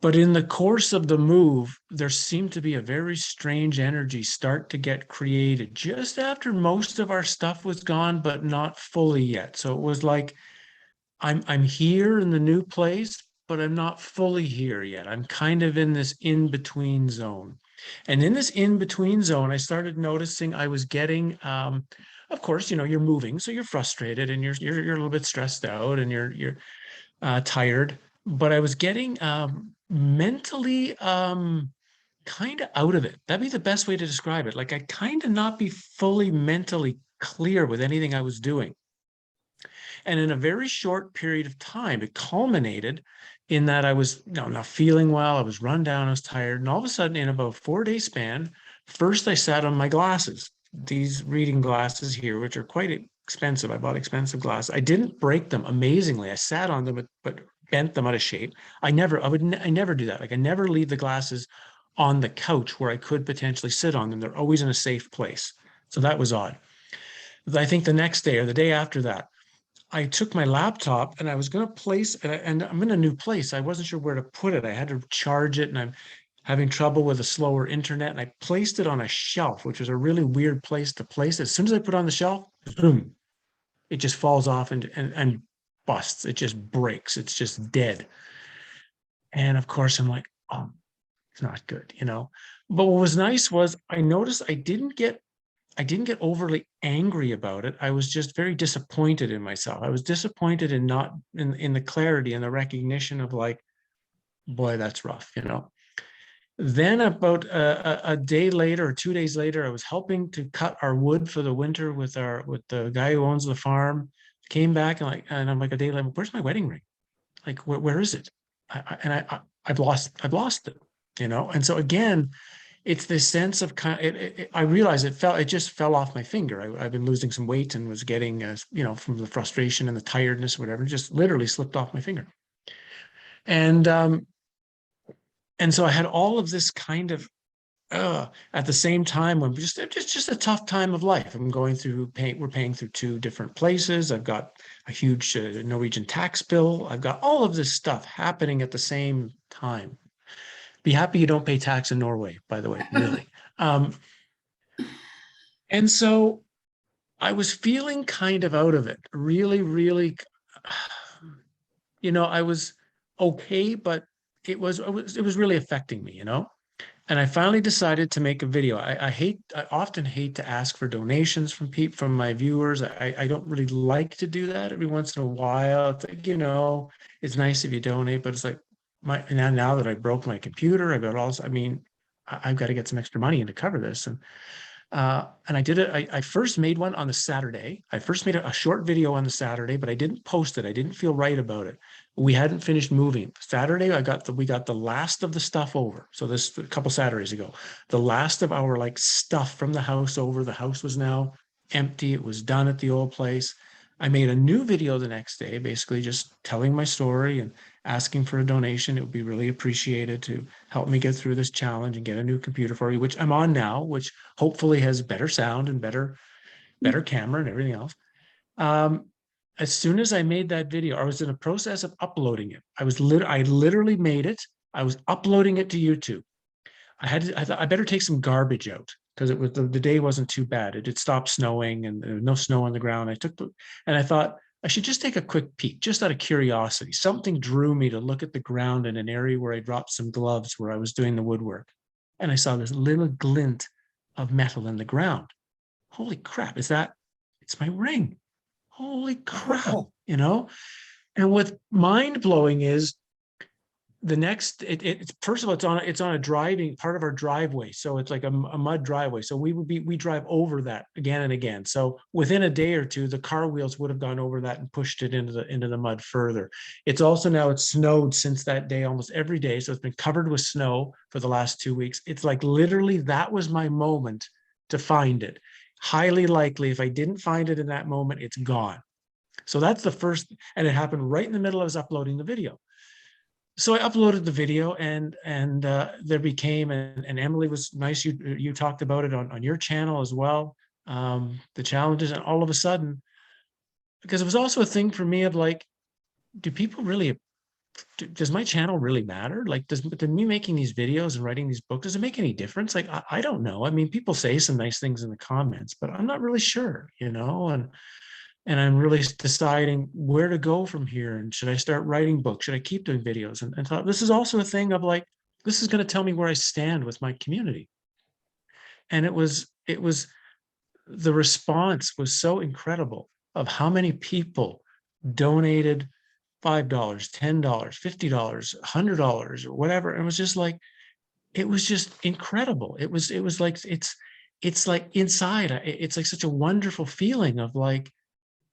Speaker 3: But in the course of the move, there seemed to be a very strange energy start to get created just after most of our stuff was gone, but not fully yet. So it was like, I'm here in the new place, but I'm not fully here yet. I'm kind of in this in-between zone. And in this in-between zone, I started noticing I was getting, of course, you're moving, so you're frustrated and you're a little bit stressed out and you're tired. But I was getting mentally kind of out of it. That'd be the best way to describe it. Like I kind of not be fully mentally clear with anything I was doing. And in a very short period of time, it culminated in that I was not feeling well. I was run down. I was tired. And all of a sudden, in about a 4-day span, first I sat on my glasses, these reading glasses here, which are quite expensive. I bought expensive glasses. I didn't break them amazingly. I sat on them, but bent them out of shape. I never do that. Like I never leave the glasses on the couch where I could potentially sit on them. They're always in a safe place. So that was odd. I think the next day or the day after that, I took my laptop and I was going to place it, and I'm in a new place. I wasn't sure where to put it. I had to charge it and I'm having trouble with a slower internet. And I placed it on a shelf, which was a really weird place to place it. As soon as I put it on the shelf, boom, it just falls off and busts. It just breaks. It's just dead. And of course I'm like, oh, it's not good, But what was nice was I noticed I didn't get overly angry about it. I was just very disappointed in myself. I was disappointed in not in the clarity and the recognition of like, boy, that's rough, Then about a day later or 2 days later, I was helping to cut our wood for the winter with the guy who owns the farm. Came back and I'm like a day later, where's my wedding ring? Like, where is it? I've lost it, And so again, it's this sense of I realized it just fell off my finger. I've been losing some weight and was getting, from the frustration and the tiredness, or whatever, it just literally slipped off my finger. And so I had all of this kind of, at the same time when just a tough time of life. I'm going through we're paying through 2 different places. I've got a huge Norwegian tax bill. I've got all of this stuff happening at the same time. Be happy you don't pay tax in Norway, by the way, really. And so I was feeling kind of out of it, really, really, I was okay, but it was really affecting me, And I finally decided to make a video. I often hate to ask for donations from my viewers. I don't really like to do that. Every once in a while, it's like, it's nice if you donate, but it's like, now that I broke my computer, I've got to get some extra money in to cover this. And I did it. I first made one on the Saturday. I first made a short video on the Saturday, but I didn't post it. I didn't feel right about it. We hadn't finished moving. Saturday, we got the last of the stuff over. So this a couple Saturdays ago, the last of our stuff from the house over. The house was now empty. It was done at the old place. I made a new video the next day, basically just telling my story and asking for a donation. It would be really appreciated to help me get through this challenge and get a new computer for you, which I'm on now, which hopefully has better sound and better camera and everything else. as soon as I made that video, I was in the process of uploading it. I literally made it. I was uploading it to YouTube. I thought I better take some garbage out because it was the day wasn't too bad. It had stopped snowing and there was no snow on the ground. And I thought I should just take a quick peek, just out of curiosity. Something drew me to look at the ground in an area where I dropped some gloves where I was doing the woodwork. And I saw this little glint of metal in the ground. Holy crap, it's my ring. Holy crap, you know? And what's mind blowing is the next, it's first of all, it's on a driving part of our driveway. So it's like a mud driveway. So we drive over that again and again. So within a day or two, the car wheels would have gone over that and pushed it into the mud further. It's snowed since that day almost every day. So it's been covered with snow for the last 2 weeks. It's like literally that was my moment to find it. Highly likely, if I didn't find it in that moment, it's gone. So that's the first, and it happened right in the middle of us uploading the video. So I uploaded the video, and there became, and Emily was nice. You talked about it on your channel as well. The challenges, and all of a sudden, because it was also a thing for me of like, do people really? Does my channel really matter? Like, does me making these videos and writing these books, does it make any difference? Like, I don't know. I mean, people say some nice things in the comments, but I'm not really sure, you know, and I'm really deciding where to go from here. And should I start writing books? Should I keep doing videos? And thought this is also a thing of like, this is going to tell me where I stand with my community. And it was the response was so incredible of how many people donated $5, $10, $50, $100 or whatever. And it was just like, it was just incredible. It was like, it's like inside, it's like such a wonderful feeling of like,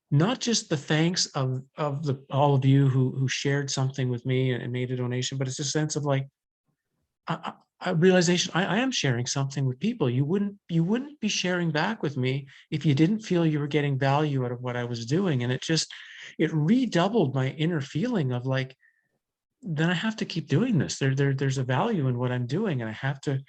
Speaker 3: not just the thanks of all of you who shared something with me and made a donation, but it's a sense of like, a realization I am sharing something with people. You wouldn't be sharing back with me if you didn't feel you were getting value out of what I was doing. And it redoubled my inner feeling of like, then I have to keep doing this. There's a value in what I'm doing, and I have to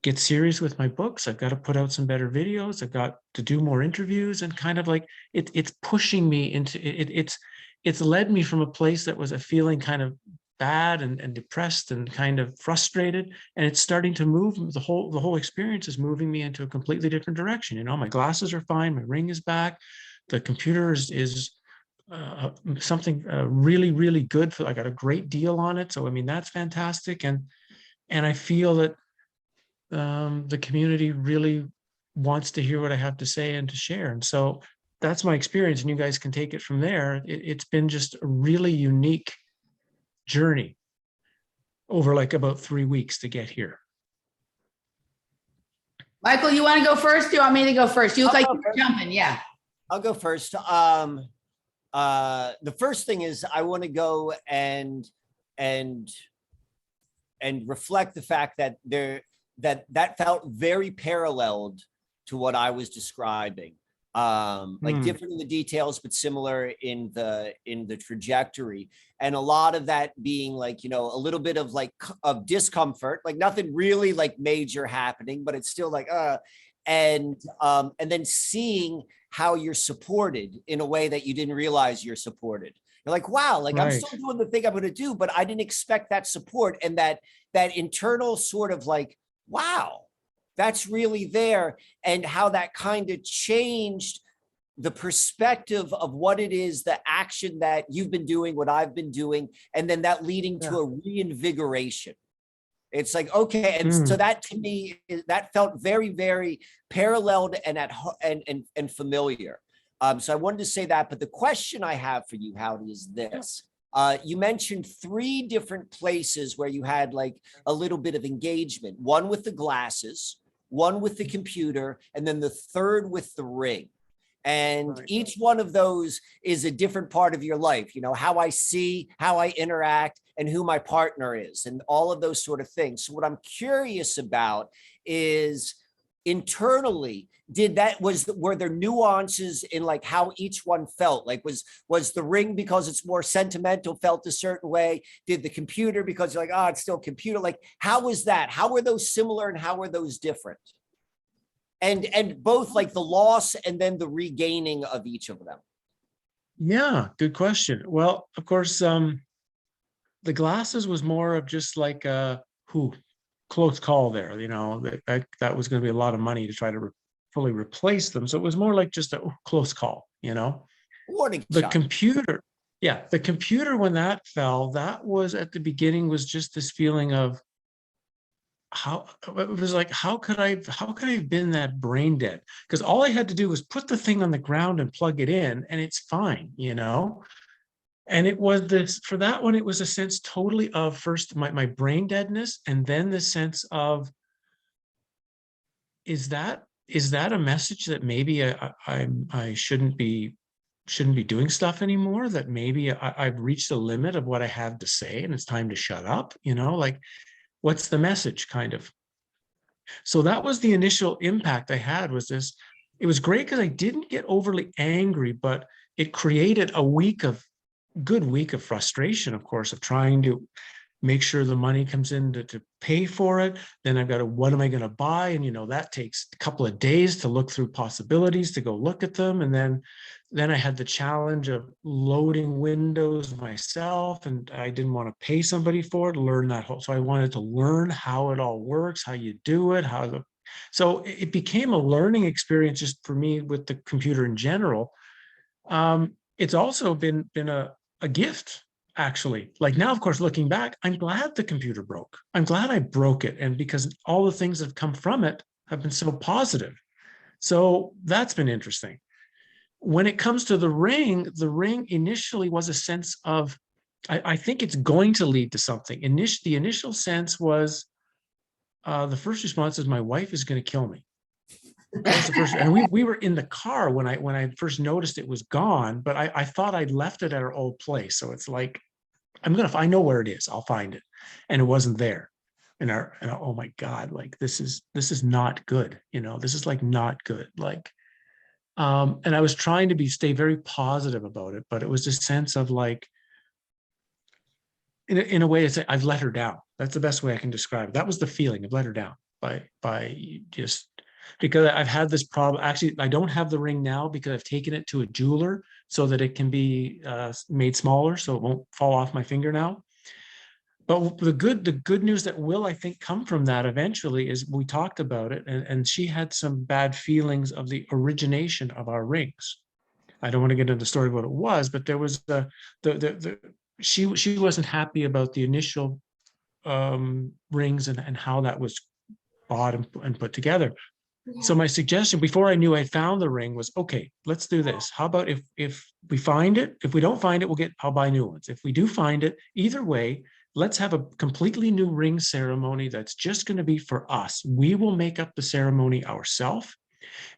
Speaker 3: get serious with my books. I've got to put out some better videos. I've got to do more interviews, and kind of like it's pushing me into it. It's led me from a place that was a feeling kind of bad and depressed and kind of frustrated, and it's starting to move. The whole experience is moving me into a completely different direction. You know, my glasses are fine, my ring is back, the computer is something really, really good. I got a great deal on it, so I mean that's fantastic, and I feel that the community really wants to hear what I have to say and to share. And so that's my experience, and you guys can take it from there. It's been just a really unique journey over like about 3 weeks to get here.
Speaker 1: Michael, you want to go first? Do you want me to go first? You look like you're jumping. Yeah.
Speaker 4: I'll go first. The first thing is I want to go and reflect the fact that that felt very paralleled to what I was describing. Like different in the details, but similar in the trajectory. And a lot of that being like, you know, a little bit of like of discomfort, like nothing really like major happening, but it's still like, and then seeing how you're supported in a way that you didn't realize you're supported. You're like, wow, like I'm still doing the thing I'm going to do, but I didn't expect that support. And that internal sort of like, wow, that's really there. And how that kind of changed the perspective of what it is, the action that you've been doing, what I've been doing, and then that leading to a reinvigoration. It's like, okay. And so that to me, that felt very, very paralleled and familiar. So I wanted to say that, but the question I have for you, Howdie, is this. You mentioned 3 different places where you had like a little bit of engagement, one with the glasses, one with the computer, and then the third with the ring. And each one of those is a different part of your life, you know, how I see, how I interact, and who my partner is, and all of those sort of things. So what I'm curious about is internally, were there nuances in like how each one felt? Like was the ring, because it's more sentimental, felt a certain way? Did the computer, because you're like, oh, it's still computer? Like, how was that? How were those similar and how were those different? And both like the loss and then the regaining of each of them.
Speaker 3: Yeah, good question. Well, of course, the glasses was more of just like a close call there, that was going to be a lot of money to try to fully replace them. So it was more like just a close call.
Speaker 4: Warning
Speaker 3: The
Speaker 4: shot.
Speaker 3: computer, yeah, the computer, when that fell, that was at the beginning was just this feeling of how it was like, how could I have been that brain dead? Because all I had to do was put the thing on the ground and plug it in and it's fine. And it was this, for that one, it was a sense totally of first my brain deadness, and then the sense of, is that a message that maybe I shouldn't be doing stuff anymore, that maybe I've reached the limit of what I have to say and it's time to shut up, like what's the message kind of. So that was the initial impact I had, was this. It was great because I didn't get overly angry, but it created a good week of frustration, of course, of trying to make sure the money comes in to pay for it. Then I've got to, what am I going to buy? And that takes a couple of days to look through possibilities, to go look at them. And then I had the challenge of loading windows myself, and I didn't want to pay somebody for it, learn that whole. So I wanted to learn how it all works, how you do it, so it became a learning experience just for me with the computer in general. It's also been a gift, actually. Like now, of course, looking back, I'm glad the computer broke. I'm glad I broke it. And because all the things that have come from it have been so positive. So that's been interesting. When it comes to the ring initially was a sense of, I think it's going to lead to something. The initial sense was, the first response is, my wife is going to kill me. That was the first, and we were in the car when I first noticed it was gone, but I thought I'd left it at our old place. So it's like, I know where it is. I'll find it. And it wasn't there. And oh my God, like this is not good. This is like not good. Like, and I was trying to stay very positive about it, but it was a sense of like, in a way, it's I've let her down. That's the best way I can describe it. That was the feeling of let her down by just, because I've had this problem. Actually, I don't have the ring now because I've taken it to a jeweler so that it can be made smaller, so it won't fall off my finger now. But the good news that will, I think, come from that eventually is, we talked about it, and she had some bad feelings of the origination of our rings. I don't want to get into the story of what it was, but there was she wasn't happy about the initial rings and how that was bought and put together. So my suggestion, before I knew I found the ring, was, okay, let's do this. How about if we find it? If we don't find it, I'll buy new ones. If we do find it, either way, let's have a completely new ring ceremony that's just going to be for us. We will make up the ceremony ourselves.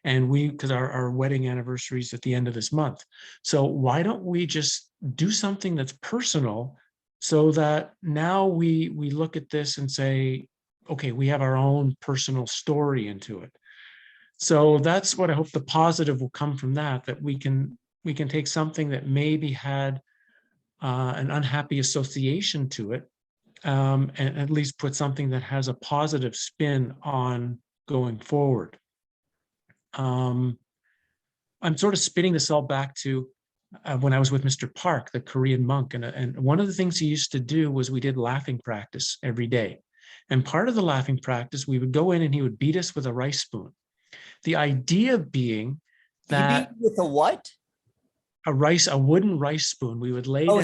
Speaker 3: And because our wedding anniversary is at the end of this month. So why don't we just do something that's personal, so that now we look at this and say, okay, we have our own personal story into it. So that's what I hope the positive will come from, that we can take something that maybe had an unhappy association to it, and at least put something that has a positive spin on going forward. I'm sort of spinning this all back to when I was with Mr. Park, the Korean monk. And one of the things he used to do was, we did laughing practice every day. And part of the laughing practice, we would go in and he would beat us with a rice spoon. The idea being that—
Speaker 4: He beat with a what?
Speaker 3: a wooden rice spoon. We would lay down,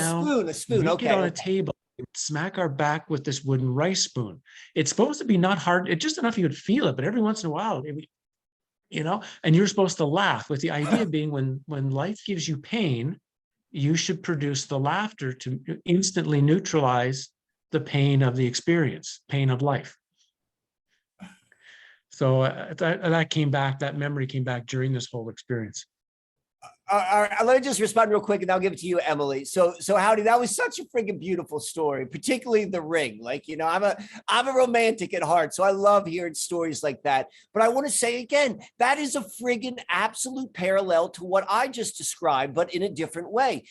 Speaker 4: A spoon.
Speaker 3: weak
Speaker 4: Okay.
Speaker 3: it on a table, smack our back with this wooden rice spoon. It's supposed to be not hard. It's just enough you would feel it, but every once in a while, and you're supposed to laugh, with the idea being, when life gives you pain, you should produce the laughter to instantly neutralize the pain of the experience, pain of life. So that memory came back during this whole experience.
Speaker 4: All right, let me just respond real quick, and I'll give it to you, Emily. So Howdie, that was such a friggin' beautiful story, particularly the ring. Like, I'm a romantic at heart, so I love hearing stories like that. But I want to say again, that is a friggin' absolute parallel to what I just described, but in a different way.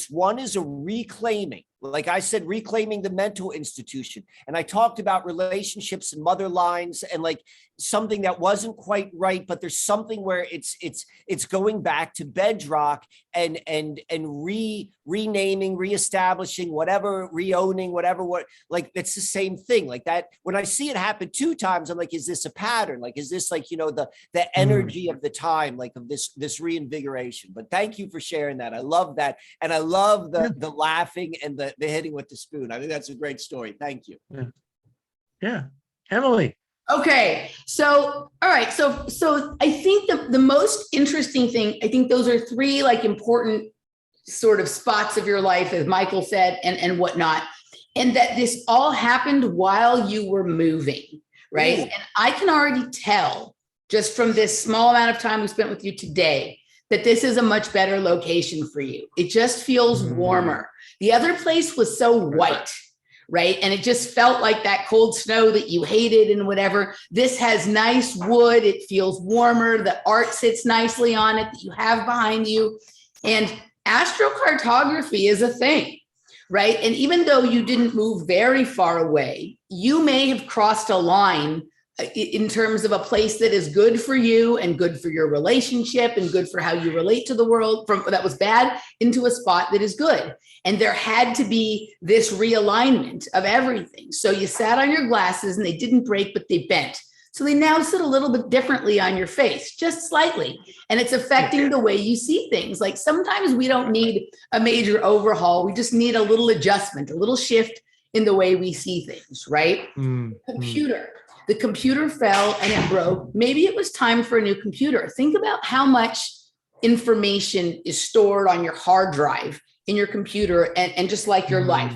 Speaker 4: One is a reclaiming. Like I said, reclaiming the mental institution. And I talked about relationships and mother lines and like something that wasn't quite right, but there's something where it's going back to bedrock and renaming, reestablishing, whatever, reowning, whatever, like that's the same thing. Like that, when I see it happen 2 times, I'm like, is this a pattern? Like, is this like, you know, the energy of the time, like of this reinvigoration? But thank you for sharing that. I love that. And I love the laughing and the hitting with the spoon. I think that's a great story. Thank you.
Speaker 3: Yeah. Emily.
Speaker 1: Okay. So, all right. So I think the most interesting thing, I think those are 3 like important sort of spots of your life, as Michael said, and whatnot. And that this all happened while you were moving, right?
Speaker 4: Ooh.
Speaker 1: And I can already tell just from this small amount of time we spent with you today that this is a much better location for you. It just feels warmer. The other place was so white, right? And it just felt like that cold snow that you hated and whatever. This has nice wood. It feels warmer. The art sits nicely on it that you have behind you. And astrocartography is a thing, right? And even though you didn't move very far away, you may have crossed a line in terms of a place that is good for you and good for your relationship and good for how you relate to the world, from that was bad into a spot that is good. And there had to be this realignment of everything. So you sat on your glasses and they didn't break, but they bent. So they now sit a little bit differently on your face, just slightly. And it's affecting the way you see things. Like sometimes we don't need a major overhaul. We just need a little adjustment, a little shift in the way we see things, right? The computer fell and it broke. Maybe it was time for a new computer. Think about how much information is stored on your hard drive in your computer and just like your life,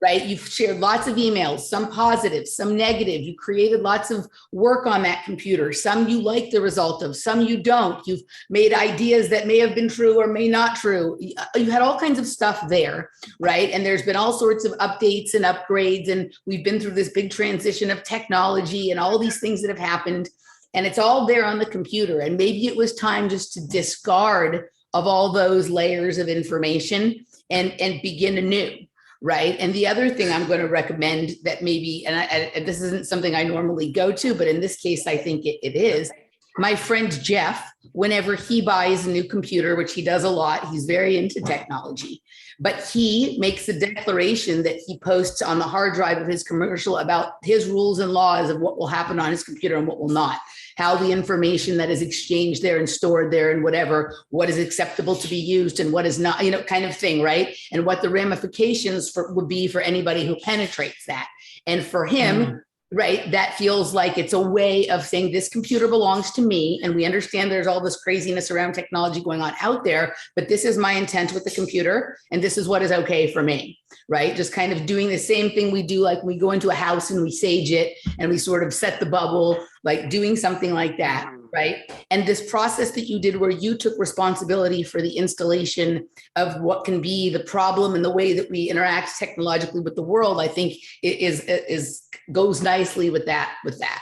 Speaker 1: right? You've shared lots of emails, some positive, some negative. You created lots of work on that computer. Some you like the result of, some you don't. You've made ideas that may have been true or may not true. You had all kinds of stuff there, right? And there's been all sorts of updates and upgrades. And we've been through this big transition of technology and all these things that have happened. And it's all there on the computer. And maybe it was time just to discard of all those layers of information and begin anew. Right. And the other thing I'm going to recommend that maybe, and this isn't something I normally go to, but in this case, I think it is. My friend Jeff, whenever he buys a new computer, which he does a lot, he's very into technology, but he makes a declaration that he posts on the hard drive of his commercial about his rules and laws of what will happen on his computer and what will not, how the information that is exchanged there and stored there and whatever, what is acceptable to be used and what is not, you know, kind of thing, right? And what the ramifications would be for anybody who penetrates that. And for him, right, that feels like it's a way of saying this computer belongs to me. And we understand there's all this craziness around technology going on out there, but this is my intent with the computer. And this is what is okay for me, right? Just kind of doing the same thing we do, like we go into a house and we sage it and we sort of set the bubble, like doing something like that, right? And this process that you did where you took responsibility for the installation of what can be the problem and the way that we interact technologically with the world, I think is goes nicely with that,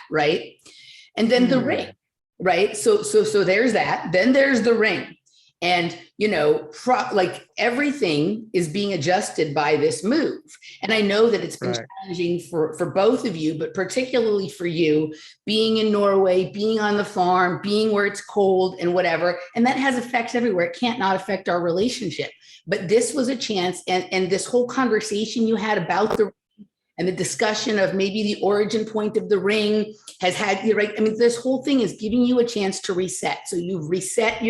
Speaker 1: right? And then the ring, right? So there's that. Then there's the ring. And, you know, like everything is being adjusted by this move. And I know that it's been challenging for both of you, but particularly for you, being in Norway, being on the farm, being where it's cold and whatever. And that has effects everywhere. It can't not affect our relationship. But this was a chance. And this whole conversation you had about the and the discussion of maybe the origin point of the ring has had, right? I mean, this whole thing is giving you a chance to reset. So you've reset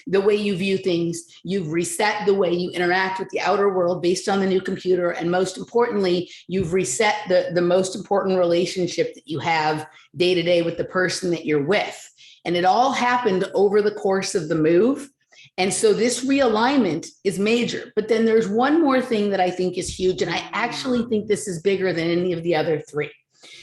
Speaker 1: the way you view things. You've reset the way you interact with the outer world based on the new computer. And most importantly, you've reset the most important relationship that you have day to day with the person that you're with. And it all happened over the course of the move. And so this realignment is major. But then there's one more thing that I think is huge. And I actually think this is bigger than any of the other 3.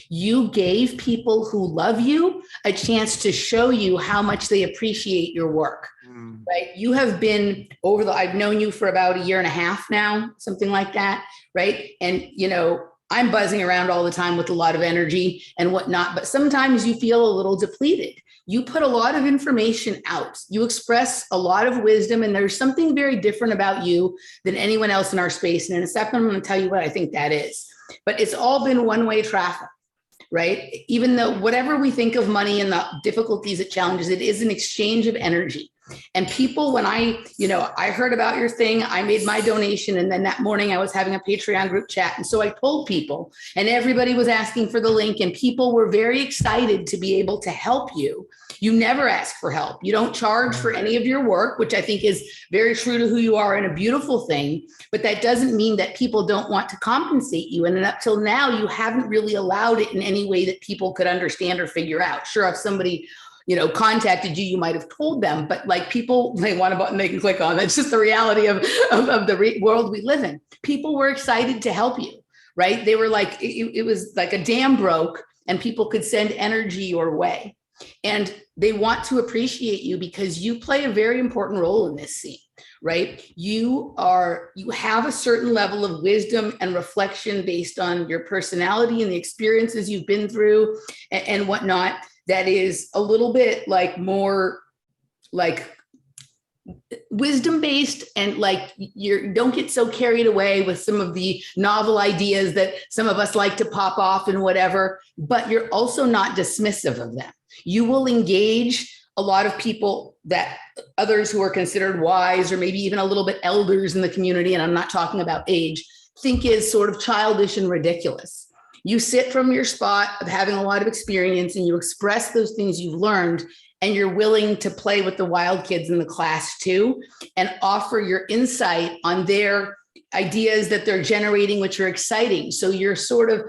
Speaker 1: You gave people who love you a chance to show you how much they appreciate your work, right? You have been I've known you for about 1.5 years now, something like that, right? And, you know, I'm buzzing around all the time with a lot of energy and whatnot, but sometimes you feel a little depleted. You put a lot of information out. You express a lot of wisdom, and there's something very different about you than anyone else in our space. And in a second, I'm going to tell you what I think that is. But it's all been one-way traffic, right? Even though whatever we think of money and the difficulties it challenges, it is an exchange of energy. And people, when I heard about your thing, I made my donation. And then that morning I was having a Patreon group chat. And so I told people, and everybody was asking for the link, and people were very excited to be able to help you. You never ask for help. You don't charge for any of your work, which I think is very true to who you are and a beautiful thing. But that doesn't mean that people don't want to compensate you. And up till now, you haven't really allowed it in any way that people could understand or figure out. Sure, if somebody contacted you, you might have told them, but like people, they want a button they can click on. That's just the reality of the world we live in. People were excited to help you, right? They were like, it was like a dam broke and people could send energy your way. And they want to appreciate you because you play a very important role in this scene, right? You have a certain level of wisdom and reflection based on your personality and the experiences you've been through and whatnot. That is a little bit like more like wisdom based, and like you don't get so carried away with some of the novel ideas that some of us like to pop off and whatever, but you're also not dismissive of them. You will engage a lot of people, that others who are considered wise or maybe even a little bit elders in the community, and I'm not talking about age, think is sort of childish and ridiculous. You sit from your spot of having a lot of experience and you express those things you've learned, and you're willing to play with the wild kids in the class too, and offer your insight on their ideas that they're generating, which are exciting. So you're sort of,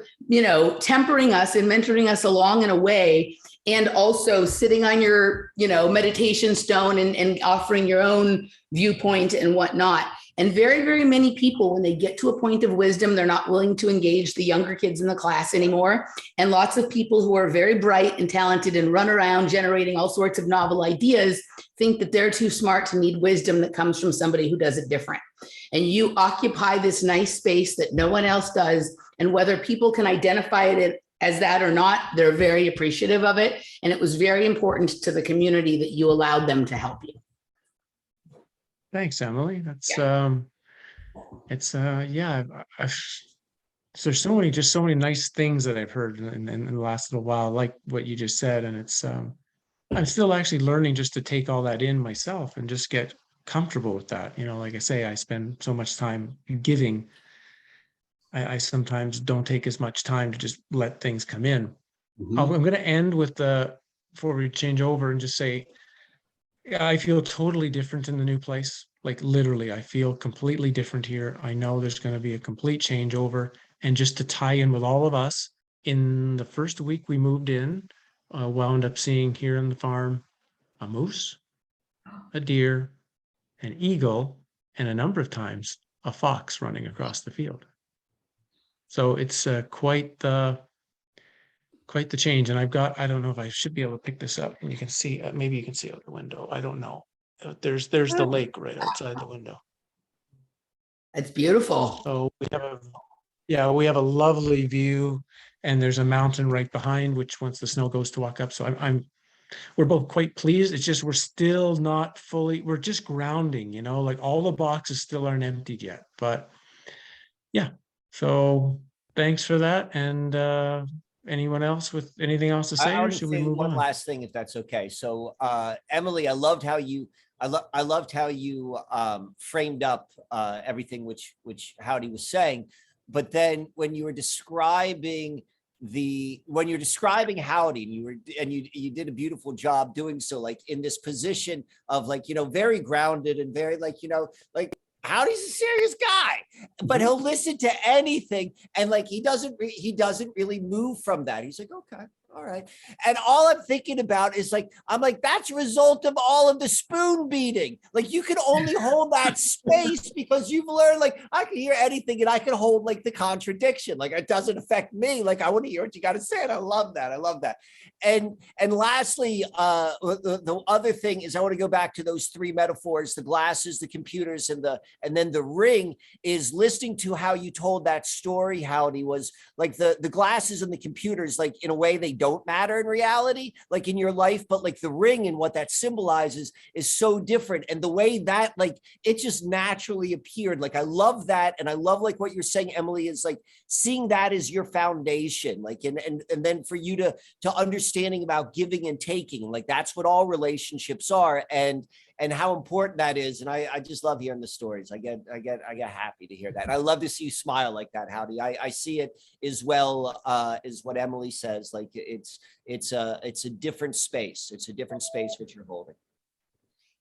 Speaker 1: tempering us and mentoring us along in a way, and also sitting on your, meditation stone and offering your own viewpoint and whatnot. And very, very many people, when they get to a point of wisdom, they're not willing to engage the younger kids in the class anymore. And lots of people who are very bright and talented and run around generating all sorts of novel ideas think that they're too smart to need wisdom that comes from somebody who does it different. And you occupy this nice space that no one else does. And whether people can identify it as that or not, they're very appreciative of it. And it was very important to the community that you allowed them to help you.
Speaker 3: Thanks, Emily. That's there's so many nice things that I've heard in the last little while, like what you just said. And it's I'm still actually learning just to take all that in myself and just get comfortable with that. Like I say, I spend so much time giving. I sometimes don't take as much time to just let things come in.
Speaker 4: Mm-hmm.
Speaker 3: I'm going to end with before we change over, and just say, I feel totally different in the new place. Like literally, I feel completely different here. I know there's going to be a complete changeover. And just to tie in with all of us, in the first week we moved in, wound up seeing here on the farm a moose, a deer, an eagle, and a number of times a fox running across the field. So it's quite the change. And I don't know if I should be able to pick this up, and you can see, maybe you can see out the window. I don't know. There's the lake right outside the window.
Speaker 1: It's beautiful.
Speaker 3: So we have a lovely view, and there's a mountain right behind, which once the snow goes to walk up. So we're both quite pleased. It's just, we're still not fully, we're just grounding, like all the boxes still aren't emptied yet, but yeah. So thanks for that. And, anyone else with anything else to say, or should we move on?
Speaker 4: One last thing, if that's okay. So, Emily, I loved how you framed up everything which Howdie was saying. But then when you were describing Howdie, and you did a beautiful job doing so, like in this position of like, very grounded and very like, Howdie's a serious guy, but he'll listen to anything, and like he doesn't really move from that. He's like, okay, All right. And all I'm thinking about is like, I'm like, that's a result of all of the spoon beating. Like you can only hold that space because you've learned, like, I can hear anything and I can hold like the contradiction. Like it doesn't affect me. Like I want to hear what you got to say. And I love that. I love that. And lastly, the other thing is I want to go back to those three metaphors, the glasses, the computers, and then the ring, is listening to how you told that story, Howdie, was like the glasses and the computers, like in a way they don't matter in reality, like in your life, but like the ring and what that symbolizes is so different. And the way that like it just naturally appeared, like I love that. And I love like what you're saying, Emily, is like seeing that as your foundation, like and then for you to understanding about giving and taking, like that's what all relationships are, and how important that is. And I just love hearing the stories. I get happy to hear that. And I love to see you smile like that, Howdie. I see it as well as what Emily says. Like it's a different space. It's a different space which you're holding.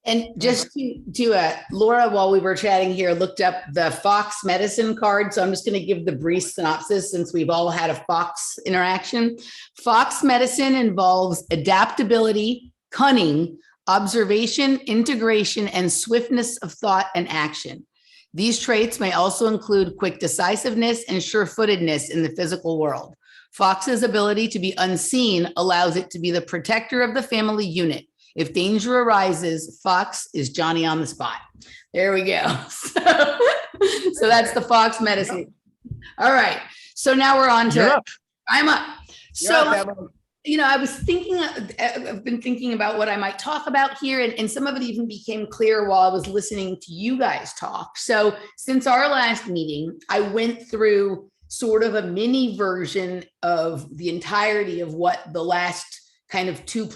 Speaker 1: And just to Laura, while we were chatting here, looked up the Fox medicine card. So I'm just going to give the brief synopsis since we've all had a Fox interaction. Fox medicine involves adaptability, cunning, observation, integration, and swiftness of thought and action. These traits may also include quick decisiveness and sure-footedness in the physical world. Fox's ability to be unseen allows it to be the protector of the family unit. If danger arises, Fox is Johnny on the spot. There we go. So that's the Fox medicine. All right. So now we're on to,
Speaker 3: You're up.
Speaker 1: I'm up.
Speaker 4: You're up,
Speaker 1: So,
Speaker 4: Emily.
Speaker 1: you know, I've been thinking about what I might talk about here, and some of it even became clear while I was listening to you guys talk. So since our last meeting, I went through sort of a mini version of the entirety of what the last kind of 2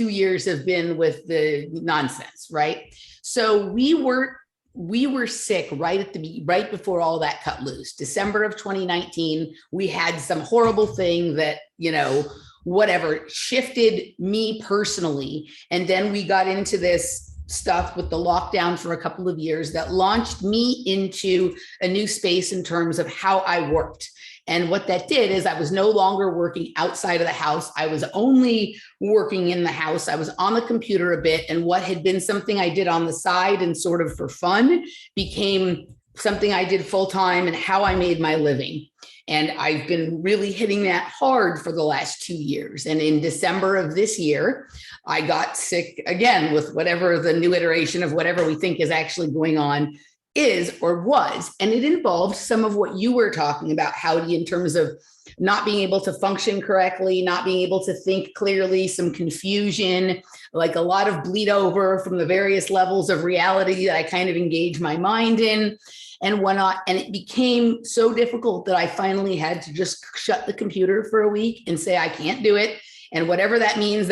Speaker 1: years have been with the nonsense, right? So we were sick right before all that cut loose. December of 2019, we had some horrible thing that, you know, whatever shifted me personally. And then we got into this stuff with the lockdown for a couple of years that launched me into a new space in terms of how I worked. And what that did is I was no longer working outside of the house. I was only working in the house. I was on the computer a bit. And what had been something I did on the side and sort of for fun became something I did full time and how I made my living. And I've been really hitting that hard for the last 2 years. And in December of this year, I got sick again with whatever the new iteration of whatever we think is actually going on is or was. And it involved some of what you were talking about, Howdie, in terms of not being able to function correctly, not being able to think clearly, some confusion, like a lot of bleed over from the various levels of reality that I kind of engage my mind in and whatnot. And it became so difficult that I finally had to just shut the computer for a week and say, I can't do it. And whatever that means,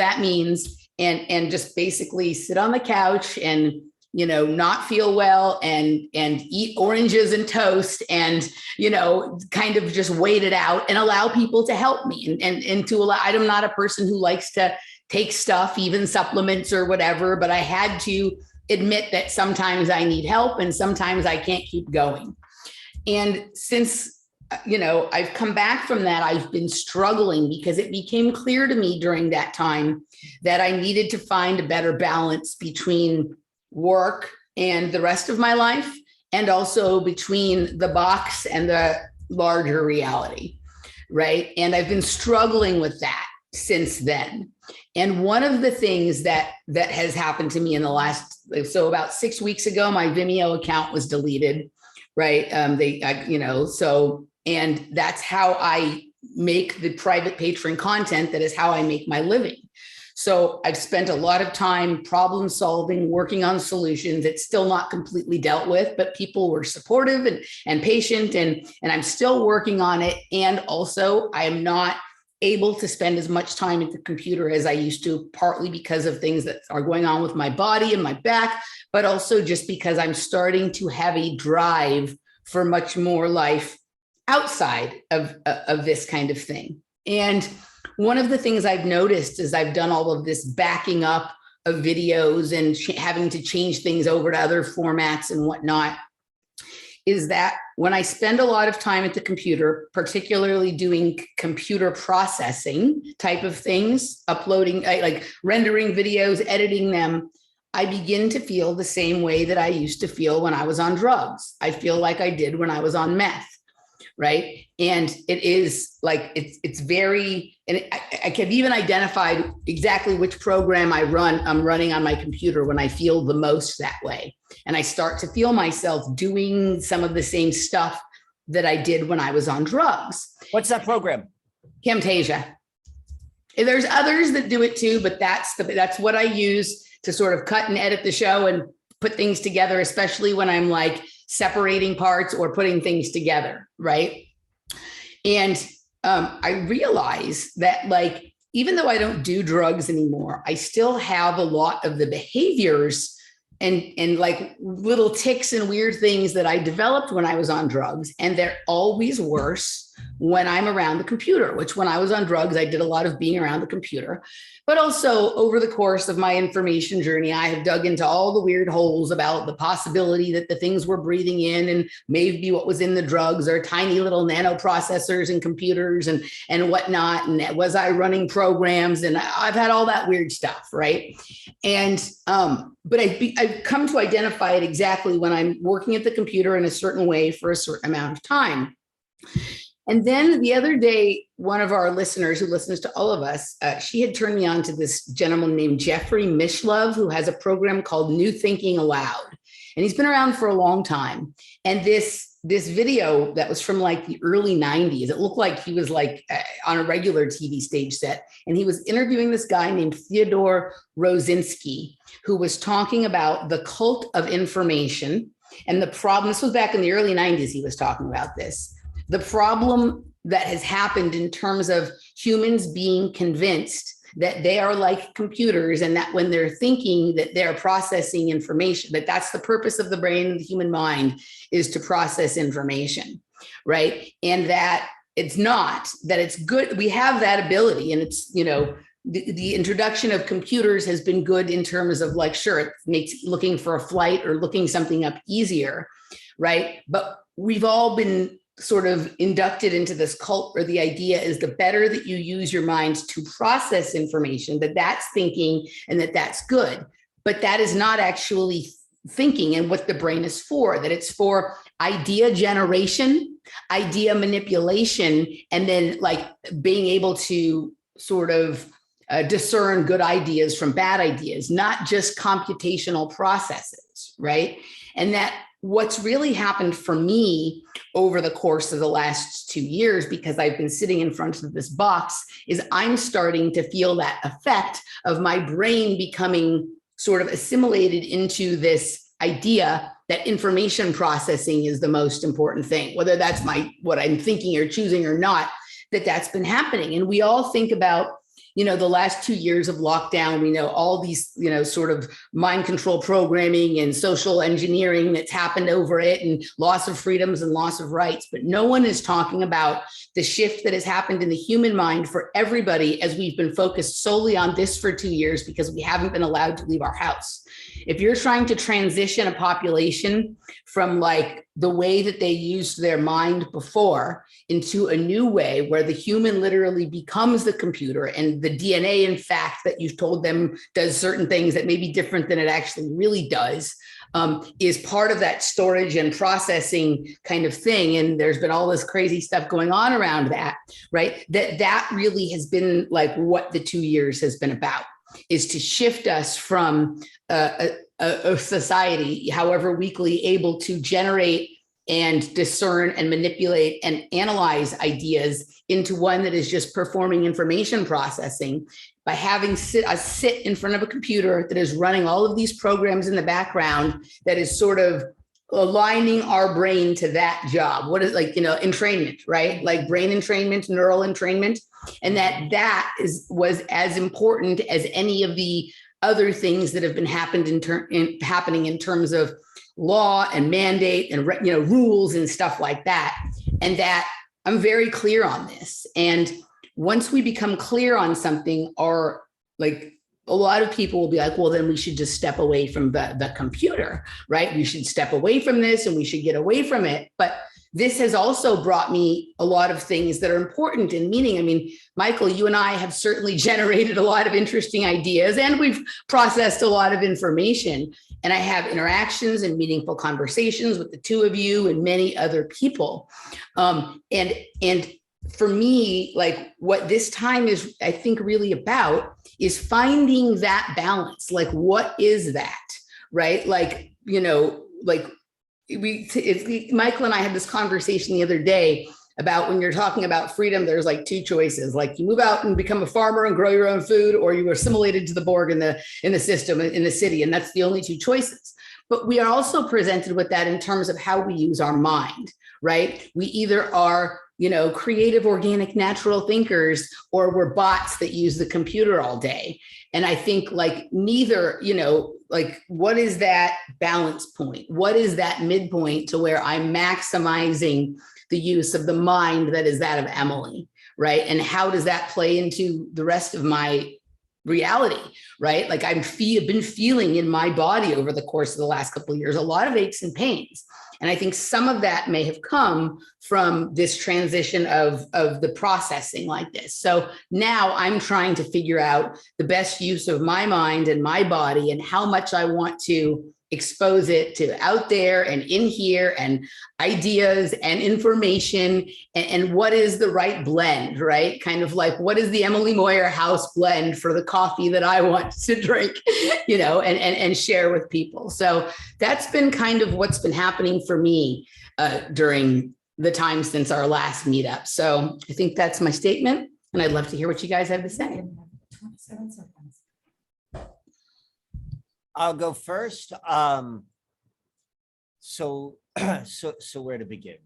Speaker 1: and just basically sit on the couch and, you know, not feel well and eat oranges and toast and, you know, kind of just wait it out and allow people to help me and to allow, I'm not a person who likes to take stuff, even supplements or whatever, but I had to admit that sometimes I need help and sometimes I can't keep going. And since, you know, I've come back from that, I've been struggling because it became clear to me during that time that I needed to find a better balance between work and the rest of my life, and also between the box and the larger reality, right? And I've been struggling with that since then. And one of the things that has happened to me in the last, so about 6 weeks ago, my Vimeo account was deleted, right? And that's how I make the private patron content. That is how I make my living. So I've spent a lot of time problem solving, working on solutions. It's still not completely dealt with, but people were supportive and patient, and I'm still working on it. And also I am not able to spend as much time at the computer as I used to, partly because of things that are going on with my body and my back, but also just because I'm starting to have a drive for much more life outside of this kind of thing. And one of the things I've noticed is I've done all of this backing up of videos and having to change things over to other formats and whatnot, is that when I spend a lot of time at the computer, particularly doing computer processing type of things, uploading, like rendering videos, editing them, I begin to feel the same way that I used to feel when I was on drugs. I feel like I did when I was on meth, right? And it is like, it's very, and I have even identified exactly which program I'm running on my computer when I feel the most that way. And I start to feel myself doing some of the same stuff that I did when I was on drugs.
Speaker 4: What's that program?
Speaker 1: Camtasia. And there's others that do it too, but that's what I use to sort of cut and edit the show and put things together, especially when I'm like separating parts or putting things together, right? And I realize that, like, even though I don't do drugs anymore, I still have a lot of the behaviors and like little tics and weird things that I developed when I was on drugs. And they're always worse when I'm around the computer, which when I was on drugs, I did a lot of being around the computer. But also over the course of my information journey, I have dug into all the weird holes about the possibility that the things we're breathing in and maybe what was in the drugs are tiny little nanoprocessors and computers and whatnot. And was I running programs? And I've had all that weird stuff, right? And but I've come to identify it exactly when I'm working at the computer in a certain way for a certain amount of time. And then the other day, one of our listeners who listens to all of us, she had turned me on to this gentleman named Jeffrey Mishlove, who has a program called New Thinking Aloud. And he's been around for a long time. And this video that was from like the early 90s, it looked like he was like on a regular TV stage set. And he was interviewing this guy named Theodore Rosinski, who was talking about the cult of information and the problem. This was back in the early 90s, he was talking about this. The problem that has happened in terms of humans being convinced that they are like computers and that when they're thinking that they're processing information, that that's the purpose of the brain and the human mind is to process information, right? And that it's not, that it's good. We have that ability, and it's, you know, the introduction of computers has been good in terms of like, sure, it makes looking for a flight or looking something up easier, right? But we've all been sort of inducted into this cult where the idea is the better that you use your mind to process information, that that's thinking and that that's good. But that is not actually thinking and what the brain is for, that it's for idea generation, idea manipulation, and then like being able to sort of discern good ideas from bad ideas, not just computational processes, right? And that what's really happened for me over the course of the last 2 years, because I've been sitting in front of this box, is I'm starting to feel that effect of my brain becoming sort of assimilated into this idea that information processing is the most important thing, whether that's what I'm thinking or choosing or not, that's been happening. And we all think about, you know, the last 2 years of lockdown, we know all these, you know, sort of mind control programming and social engineering that's happened over it, and loss of freedoms and loss of rights. But no one is talking about the shift that has happened in the human mind for everybody, as we've been focused solely on this for 2 years because we haven't been allowed to leave our house. If you're trying to transition a population from like the way that they used their mind before into a new way where the human literally becomes the computer, and the DNA, in fact, that you've told them does certain things that may be different than it actually really does, is part of that storage and processing kind of thing. And there's been all this crazy stuff going on around that, right? That really has been like what the 2 years has been about, is to shift us from a society, however weakly able to generate and discern and manipulate and analyze ideas, into one that is just performing information processing by having us sit in front of a computer that is running all of these programs in the background, that is sort of aligning our brain to that job. What is, like, you know, entrainment, right? Like brain entrainment, neural entrainment. And that was as important as any of the other things that have been happening in terms of law and mandate and, you know, rules and stuff like that. And that I'm very clear on this. And once we become clear on something, our like a lot of people will be like, well, then we should just step away from the computer, right? We should step away from this and we should get away from it. But this has also brought me a lot of things that are important in meaning. I mean, Michael, you and I have certainly generated a lot of interesting ideas, and we've processed a lot of information. And I have interactions and meaningful conversations with the two of you and many other people. And for me, like what this time is, I think, really about is finding that balance. Like, what is that, right? Like, you know, like Michael and I had this conversation the other day about when you're talking about freedom, there's like two choices. Like you move out and become a farmer and grow your own food, or you are assimilated to the Borg in the system, in the city. And that's the only two choices. But we are also presented with that in terms of how we use our mind, right? We either are, you know, creative, organic, natural thinkers, or we're bots that use the computer all day. And I think like neither, you know, like what is that balance point? What is that midpoint to where I'm maximizing the use of the mind that is that of Emily, right? And how does that play into the rest of my reality, right? Like I've been feeling in my body over the course of the last couple of years, a lot of aches and pains. And I think some of that may have come from this transition of the processing like this. So now I'm trying to figure out the best use of my mind and my body and how much I want to expose it to out there and in here and ideas and information and what is the right blend, right? Kind of like, what is the Emily Moyer house blend for the coffee that I want to drink, you know, and share with people. So that's been kind of what's been happening for me during the time since our last meetup. So I think that's my statement, and I'd love to hear what you guys have to say.
Speaker 5: 27 seconds.
Speaker 4: I'll go first. So where to begin?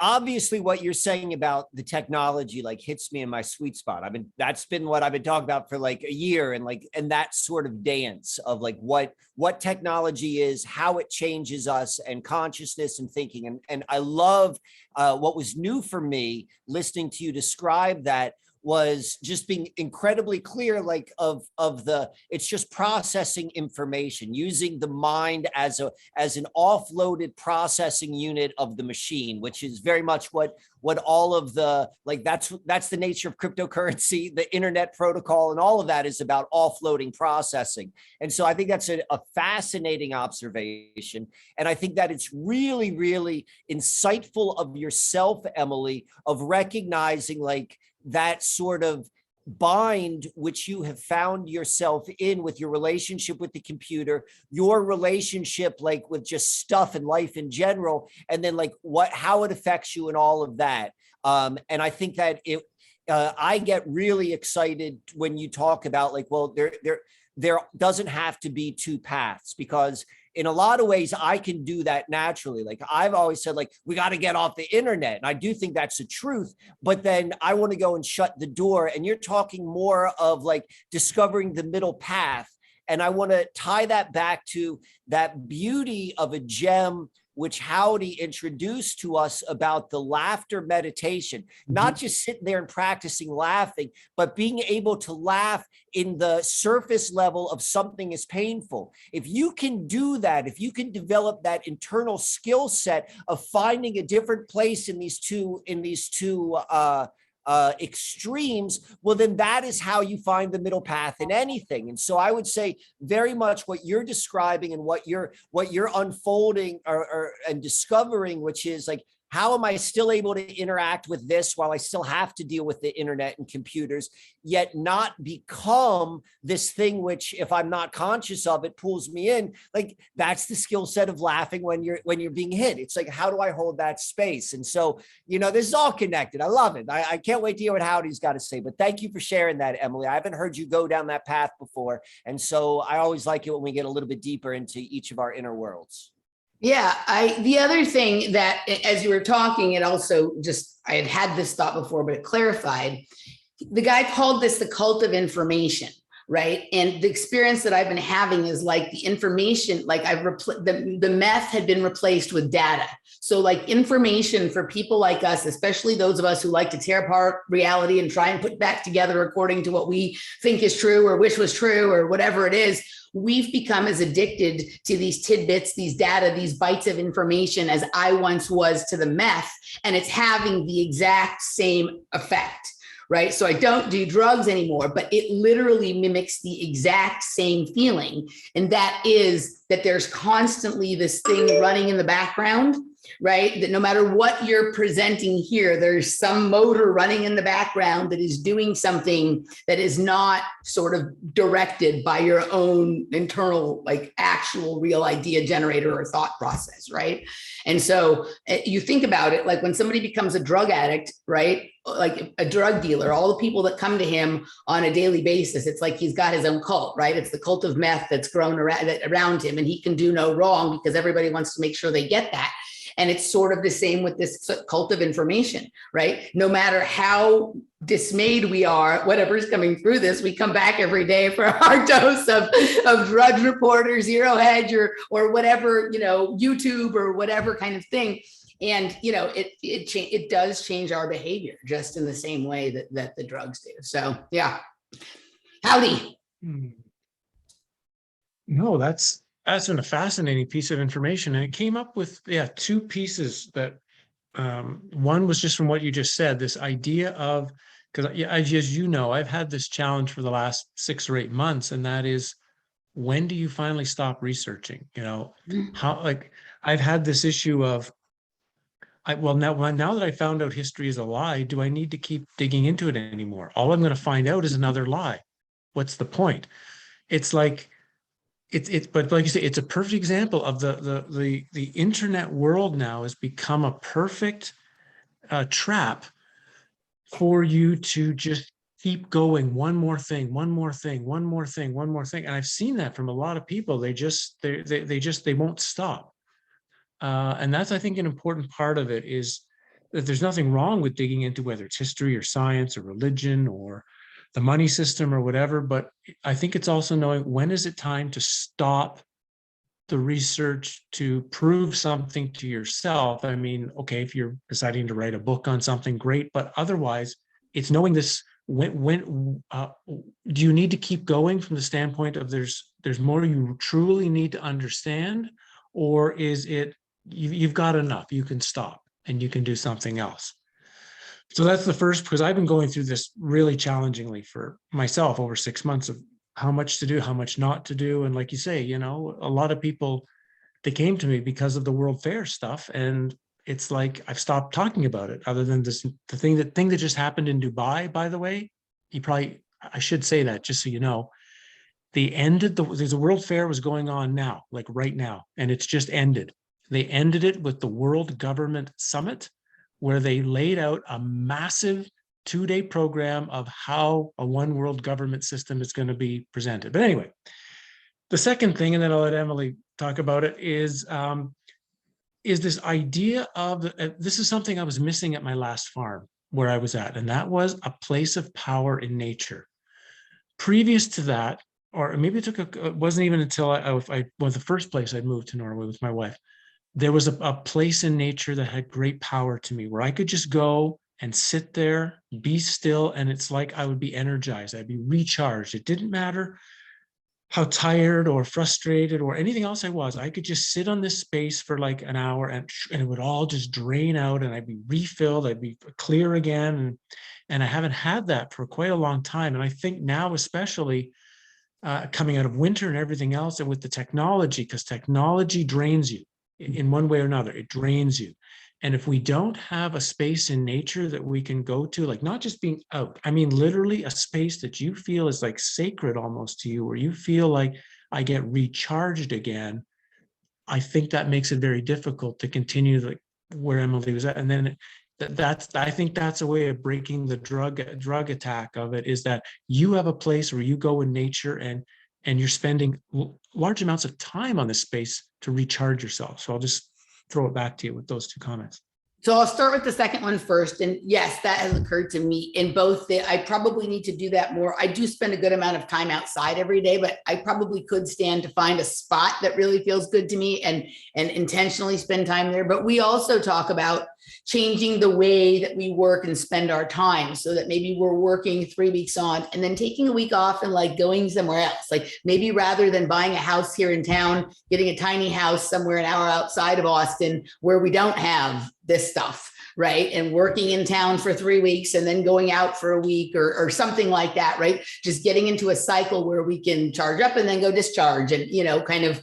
Speaker 4: Obviously what you're saying about the technology like hits me in my sweet spot. That's been what I've been talking about for like a year, and that sort of dance of like what technology is, how it changes us and consciousness and thinking. And I love what was new for me listening to you describe that was just being incredibly clear, like it's just processing information, using the mind as an offloaded processing unit of the machine, which is very much what all of the, like, that's the nature of cryptocurrency, the internet protocol, and all of that is about offloading processing. And so I think that's a fascinating observation. And I think that it's really, really insightful of yourself, Emily, of recognizing like that sort of bind which you have found yourself in with your relationship with the computer, your relationship like with just stuff and life in general, and then like how it affects you and all of that. And I think that I get really excited when you talk about like, well, there doesn't have to be two paths, because in a lot of ways, I can do that naturally. Like I've always said, like, we got to get off the internet. And I do think that's the truth. But then I want to go and shut the door. And you're talking more of like discovering the middle path. And I want to tie that back to that beauty of a gem which Howdie introduced to us about the laughter meditation, not just sitting there and practicing laughing, but being able to laugh in the surface level of something is painful. If you can do that, if you can develop that internal skill set of finding a different place in these two extremes, well, then that is how you find the middle path in anything. And so I would say very much what you're describing and what you're unfolding and discovering, which is like, how am I still able to interact with this while I still have to deal with the internet and computers, yet not become this thing which, if I'm not conscious of it, pulls me in? Like, that's the skill set of laughing when you're being hit. It's like, how do I hold that space? And so, you know, this is all connected. I love it. I can't wait to hear what Howdie's got to say. But thank you for sharing that, Emily. I haven't heard you go down that path before. And so I always like it when we get a little bit deeper into each of our inner worlds.
Speaker 1: Yeah, the other thing that, as you were talking, it also just, I had this thought before, but it clarified. The guy called this the cult of information, right? And the experience that I've been having is like the information, like the meth had been replaced with data. So like information for people like us, especially those of us who like to tear apart reality and try and put back together according to what we think is true or wish was true or whatever it is, we've become as addicted to these tidbits, these data, these bites of information as I once was to the meth, and it's having the exact same effect. Right. So I don't do drugs anymore, but it literally mimics the exact same feeling. And that is that there's constantly this thing running in the background, right? That no matter what you're presenting here, there's some motor running in the background that is doing something that is not sort of directed by your own internal, like actual real idea generator or thought process, right? And so you think about it, like when somebody becomes a drug addict, right? Like a drug dealer, all the people that come to him on a daily basis, it's like he's got his own cult, right? It's the cult of meth that's grown around him, and he can do no wrong because everybody wants to make sure they get that. And it's sort of the same with this cult of information, right? No matter how dismayed we are, whatever's coming through this, we come back every day for our dose of Drudge Report or Zero Hedge or whatever, YouTube or whatever kind of thing. And, it does change our behavior just in the same way that the drugs do. So, yeah. Howdy.
Speaker 3: No, that's a fascinating piece of information. And it came up with, two pieces that one was just from what you just said, this idea of, because as you know, I've had this challenge for the last 6 or 8 months, and that is, when do you finally stop researching? How, like, I've had this issue of, now that I found out history is a lie, do I need to keep digging into it anymore? All I'm going to find out is another lie. What's the point? It's like, but like you say, it's a perfect example of the internet world now has become a perfect trap for you to just keep going. One more thing, one more thing, one more thing, one more thing. And I've seen that from a lot of people. They won't stop. And that's, I think, an important part of it is that there's nothing wrong with digging into whether it's history or science or religion or the money system or whatever. But I think it's also knowing, when is it time to stop the research to prove something to yourself? I mean, okay, if you're deciding to write a book on something, great. But otherwise, it's knowing this, when do you need to keep going from the standpoint of there's more you truly need to understand, or is it you've got enough, you can stop and you can do something else? So that's the first, because I've been going through this really challengingly for myself over 6 months of how much to do, how much not to do. And like you say, a lot of people, they came to me because of the World Fair stuff, and it's like I've stopped talking about it, other than the thing that just happened in Dubai, by the way. I should say that just so you know. There's a World Fair was going on now, like right now, and it's just ended. They ended it with the World Government Summit, where they laid out a massive 2-day program of how a one world government system is going to be presented. But anyway, the second thing, and then I'll let Emily talk about it, is this idea of, this is something I was missing at my last farm where I was at, and that was a place of power in nature. Previous to that, or maybe it wasn't even until I was the first place I'd moved to Norway with my wife, there was a place in nature that had great power to me, where I could just go and sit there, be still, and it's like I would be energized, I'd be recharged. It didn't matter how tired or frustrated or anything else I was. I could just sit on this space for like an hour, and it would all just drain out, and I'd be refilled, I'd be clear again. And I haven't had that for quite a long time. And I think now, especially coming out of winter and everything else, and with the technology, because technology drains you in one way or another, it drains you. And if we don't have a space in nature that we can go to, like not just being out, I mean, literally a space that you feel is like sacred almost to you, where you feel like I get recharged again, I think that makes it very difficult to continue like where Emily was at. And then I think that's a way of breaking the drug attack of it, is that you have a place where you go in nature and you're spending large amounts of time on this space to recharge yourself. So I'll just throw it back to you with those two comments.
Speaker 1: So I'll start with the second one first. And yes, that has occurred to me in both that I probably need to do that more. I do spend a good amount of time outside every day, but I probably could stand to find a spot that really feels good to me and intentionally spend time there. But we also talk about changing the way that we work and spend our time so that maybe we're working 3 weeks on and then taking a week off and like going somewhere else. Like maybe rather than buying a house here in town, getting a tiny house somewhere an hour outside of Austin where we don't have this stuff, right? And working in town for 3 weeks and then going out for a week or something like that, right? Just getting into a cycle where we can charge up and then go discharge and, kind of,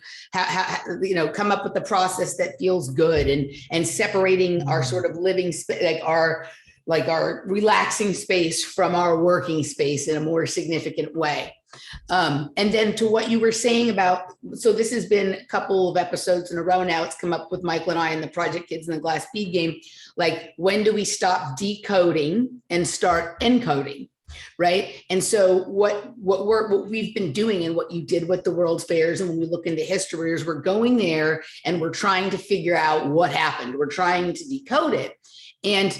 Speaker 1: come up with the process that feels good and separating our sort of living space, like our relaxing space from our working space in a more significant way. And then to what you were saying about, so this has been a couple of episodes in a row now, it's come up with Michael and I and the Project Kids and the Glass Bead Game, like when do we stop decoding and start encoding, right? And so what we've been doing and what you did with the World's Fairs and when we look into history is we're going there and we're trying to figure out what happened. We're trying to decode it. And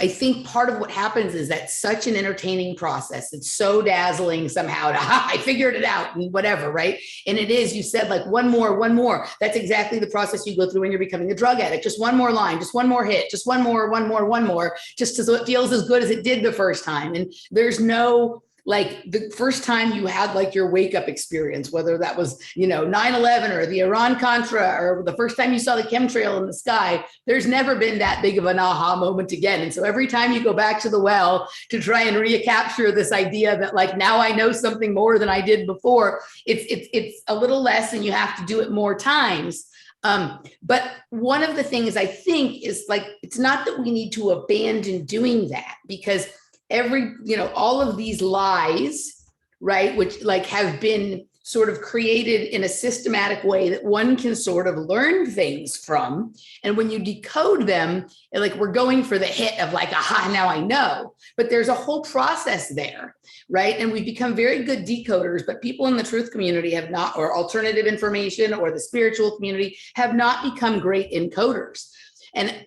Speaker 1: I think part of what happens is that such an entertaining process. It's so dazzling somehow to, I figured it out and whatever, right? And it is, you said like one more. That's exactly the process you go through when you're becoming a drug addict. Just one more line, just one more hit, just one more, just so it feels as good as it did the first time. And there's no, like the first time you had like your wake up experience, whether that was, 9/11 or the Iran-Contra or the first time you saw the chemtrail in the sky, there's never been that big of an aha moment again. And so every time you go back to the well to try and recapture this idea that like, now I know something more than I did before, it's a little less and you have to do it more times. But one of the things I think is like, it's not that we need to abandon doing that because all of these lies, right, which like have been sort of created in a systematic way that one can sort of learn things from. And when you decode them, like we're going for the hit of like, aha, now I know, but there's a whole process there, right? And we've become very good decoders, but people in the truth community have not, or alternative information or the spiritual community have not become great encoders. And,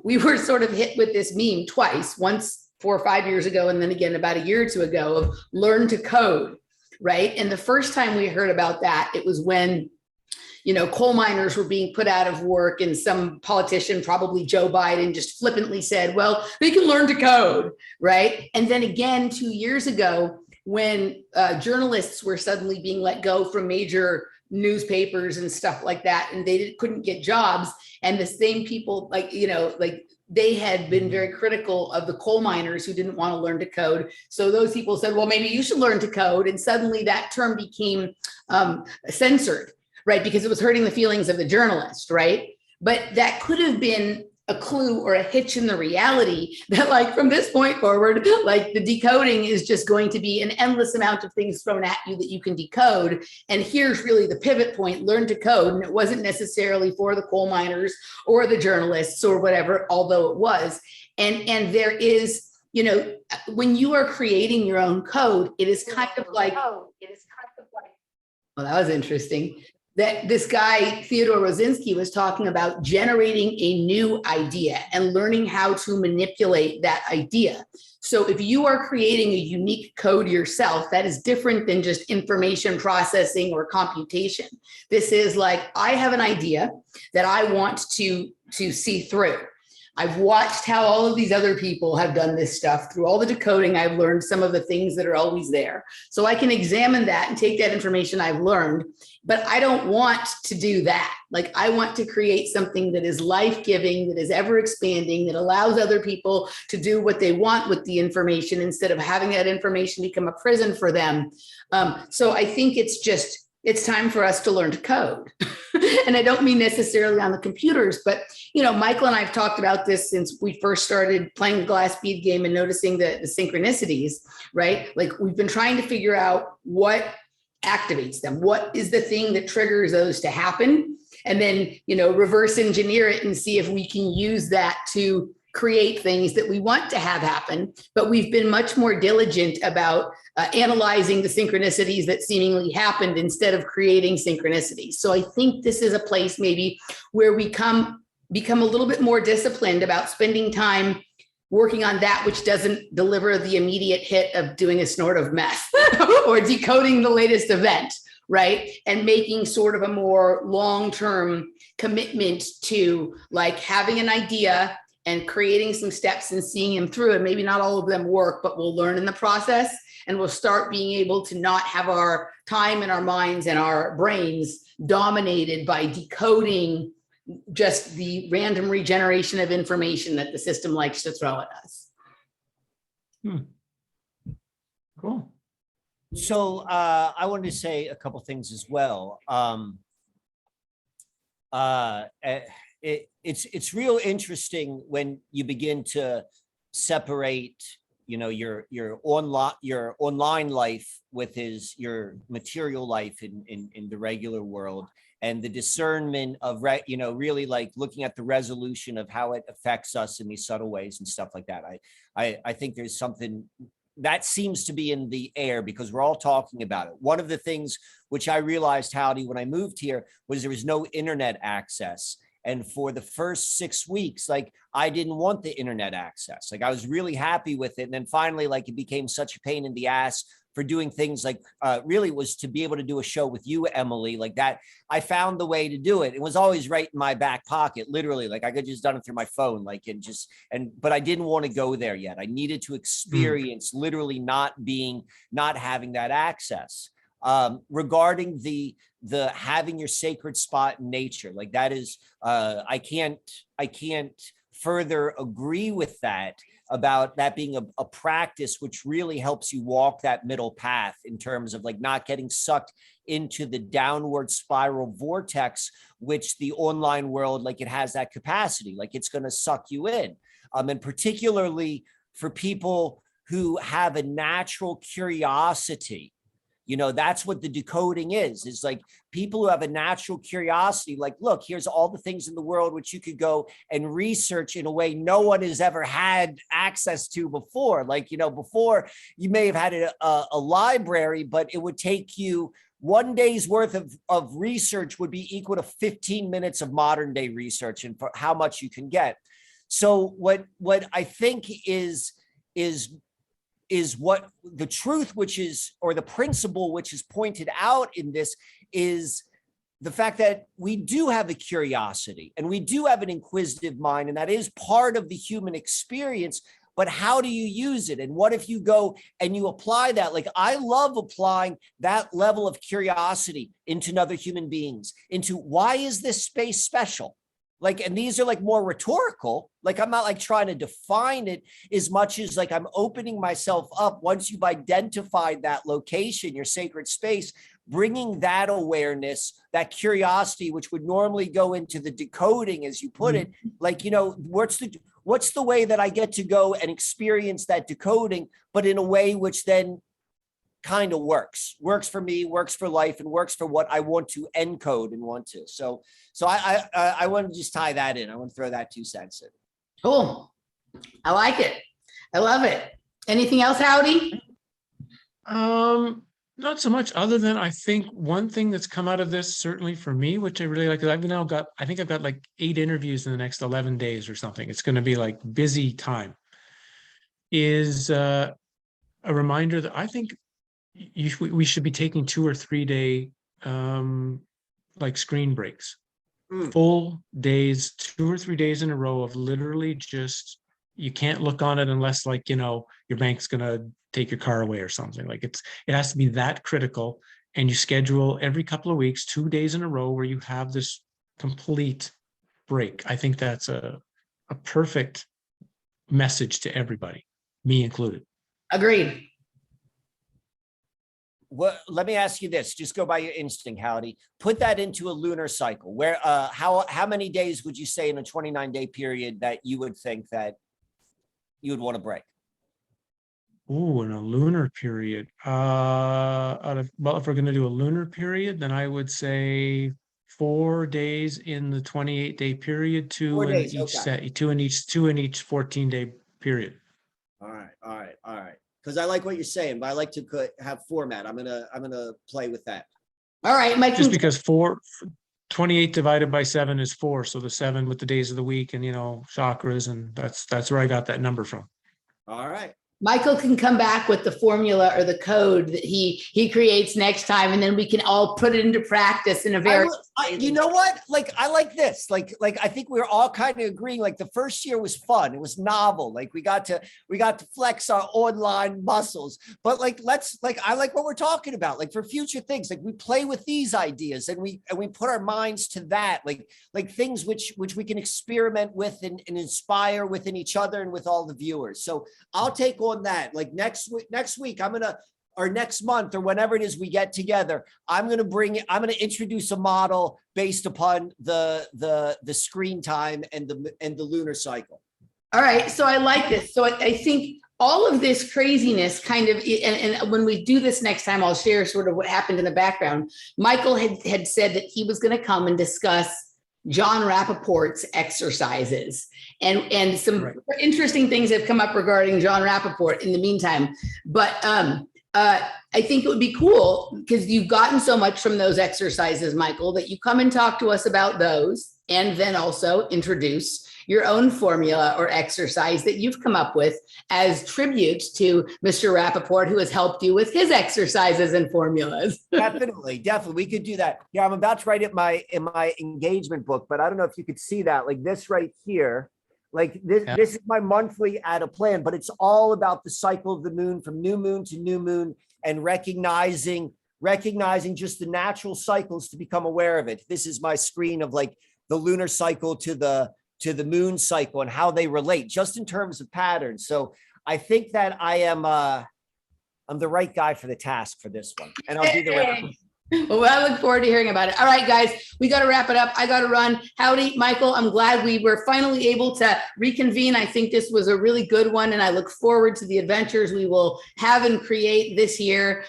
Speaker 1: we were sort of hit with this meme twice, once 4 or 5 years ago, and then again about a year or two ago of learn to code, right? And the first time we heard about that, it was when, coal miners were being put out of work and some politician, probably Joe Biden, just flippantly said, well, they can learn to code, right? And then again, 2 years ago, when journalists were suddenly being let go from major newspapers and stuff like that, and they couldn't get jobs, and the same people, they had been very critical of the coal miners who didn't want to learn to code. So those people said, well, maybe you should learn to code. And suddenly that term became censored, right? Because it was hurting the feelings of the journalist, right? But that could have been a clue or a hitch in the reality that like from this point forward, like the decoding is just going to be an endless amount of things thrown at you that you can decode. And here's really the pivot point, learn to code. And it wasn't necessarily for the coal miners or the journalists or whatever, although it was. And there is, when you are creating your own code, it is kind of like, well, that was interesting. That this guy, Theodore Rosinski, was talking about generating a new idea and learning how to manipulate that idea. So if you are creating a unique code yourself, that is different than just information processing or computation. This is like, I have an idea that I want to see through. I've watched how all of these other people have done this stuff. Through all the decoding, I've learned some of the things that are always there. So I can examine that and take that information I've learned, but I don't want to do that. Like I want to create something that is life-giving, that is ever expanding, that allows other people to do what they want with the information instead of having that information become a prison for them. So I think it's time for us to learn to code. And I don't mean necessarily on the computers, but, Michael and I have talked about this since we first started playing the Glass Bead Game and noticing the synchronicities, right? Like we've been trying to figure out what activates them. What is the thing that triggers those to happen? And then, reverse engineer it and see if we can use that to create things that we want to have happen. But we've been much more diligent about analyzing the synchronicities that seemingly happened instead of creating synchronicities. So I think this is a place maybe where we come become a little bit more disciplined about spending time working on that which doesn't deliver the immediate hit of doing a snort of meth or decoding the latest event, right? And making sort of a more long-term commitment to like having an idea and creating some steps and seeing them through. And maybe not all of them work, but we'll learn in the process, and we'll start being able to not have our time and our minds and our brains dominated by decoding just the random regeneration of information that the system likes to throw at us.
Speaker 3: Cool.
Speaker 4: So I wanted to say a couple things as well. It's real interesting when you begin to separate, you know, your online life with your material life in the regular world, and the discernment of, you know, really like looking at the resolution of how it affects us in these subtle ways and stuff like that. I think there's something that seems to be in the air because we're all talking about it. One of the things which I realized, Howdie, when I moved here was there was no internet access. And for the first 6 weeks, like I didn't want the internet access. Like I was really happy with it. And then finally, like it became such a pain in the ass for doing things like really was to be able to do a show with you, Emily, like that. I found the way to do it. It was always right in my back pocket, literally. Like I could just done it through my phone, like but I didn't want to go there yet. I needed to experience literally not having that access. Regarding the having your sacred spot in nature, like that is, I can't further agree with that, about that being a practice which really helps you walk that middle path in terms of like not getting sucked into the downward spiral vortex, which the online world, like it has that capacity, like it's going to suck you in. And particularly for people who have a natural curiosity, you know, that's what the decoding is like people who have a natural curiosity, like, look, here's all the things in the world which you could go and research in a way no one has ever had access to before. Like, you know, before you may have had a library, but it would take you 1 day's worth of research would be equal to 15 minutes of modern day research and for how much you can get. So what I think is what the truth, which is, or the principle which is pointed out in this, is the fact that we do have a curiosity and we do have an inquisitive mind, and that is part of the human experience. But how do you use it? And what if you go and you apply that? Like, I love applying that level of curiosity into other human beings, into why is this space special? Like, and these are like more rhetorical. Like, I'm not like trying to define it as much as like I'm opening myself up. Once you've identified that location, your sacred space, bringing that awareness, that curiosity, which would normally go into the decoding, as you put it, like, you know, what's the way that I get to go and experience that decoding, but in a way which then kind of works for me, works for life, and works for what I want to encode and want to. So I want to just tie that in. I want to throw that 2 cents in.
Speaker 1: Cool. I like it. I love it. Anything else, Howdie?
Speaker 3: Not so much, other than I think one thing that's come out of this, certainly for me, which I really like, 'cause I think I've got like 8 interviews in the next 11 days or something. It's going to be like busy time, is a reminder that I think we should be taking 2 or 3 day like screen breaks, full days, 2 or 3 days in a row of literally just, you can't look on it unless, like, you know, your bank's gonna take your car away or something. Like, it has to be that critical, and you schedule every couple of weeks 2 days in a row where you have this complete break. I think that's a perfect message to everybody, me included.
Speaker 1: Agreed.
Speaker 4: Well, let me ask you this, just go by your instinct, Howdie. Put that into a lunar cycle. Where how many days would you say in a 29-day period that you would think that you would want to break?
Speaker 3: Ooh, in a lunar period. Well, if we're going to do a lunar period, then I would say 4 days in the 28-day period, 2
Speaker 4: 4
Speaker 3: in
Speaker 4: days,
Speaker 3: each
Speaker 4: okay.
Speaker 3: set, 2 in each 14-day period.
Speaker 4: All right. Because I like what you're saying, but I like to have format. I'm gonna play with that.
Speaker 1: All right, Mike.
Speaker 3: Just because 28 divided by 7 is 4. So the 7 with the days of the week and, chakras. And that's where I got that number from.
Speaker 4: All right.
Speaker 1: Michael can come back with the formula or the code that he creates next time, and then we can all put it into practice in a very.
Speaker 4: You know what? Like, I like this. Like I think we're all kind of agreeing. Like the first year was fun. It was novel. Like we got to flex our online muscles. But I like what we're talking about. Like for future things, like we play with these ideas and we put our minds to that. Like things which we can experiment with and inspire within each other and with all the viewers. So I'll take on that. Like next week, or next month or whenever it is we get together, I'm going to introduce a model based upon the screen time and the lunar cycle.
Speaker 1: All right. So I like this. So I think all of this craziness kind of, and when we do this next time, I'll share sort of what happened in the background. Michael had said that he was going to come and discuss John Rappaport's exercises. And some interesting things have come up regarding John Rappaport in the meantime. But I think it would be cool because you've gotten so much from those exercises, Michael, that you come and talk to us about those and then also introduce your own formula or exercise that you've come up with as tribute to Mr. Rappaport, who has helped you with his exercises and formulas.
Speaker 4: Definitely. We could do that. Yeah, I'm about to write it in my engagement book, but I don't know if you could see that. Like this right here. Like this is my monthly at a plan, but it's all about the cycle of the moon from new moon to new moon and recognizing just the natural cycles to become aware of it. This is my screen of like the lunar cycle to the moon cycle and how they relate just in terms of patterns. So I think that I'm the right guy for the task for this one, and I'll do the rest.
Speaker 1: Well, I look forward to hearing about it. All right, guys, we got to wrap it up. I got to run. Howdy, Michael. I'm glad we were finally able to reconvene. I think this was a really good one, and I look forward to the adventures we will have and create this year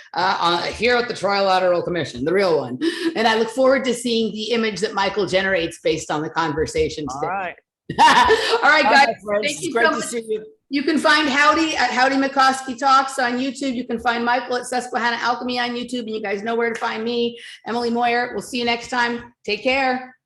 Speaker 1: here at the Trilateral Commission, the real one. And I look forward to seeing the image that Michael generates based on the conversation today.
Speaker 4: All right.
Speaker 1: All right, guys.
Speaker 4: Thank you so much. To see you.
Speaker 1: You can find Howdy at Howdy McCoskey Talks on YouTube. You can find Michael at Susquehanna Alchemy on YouTube. And you guys know where to find me, Emily Moyer. We'll see you next time. Take care.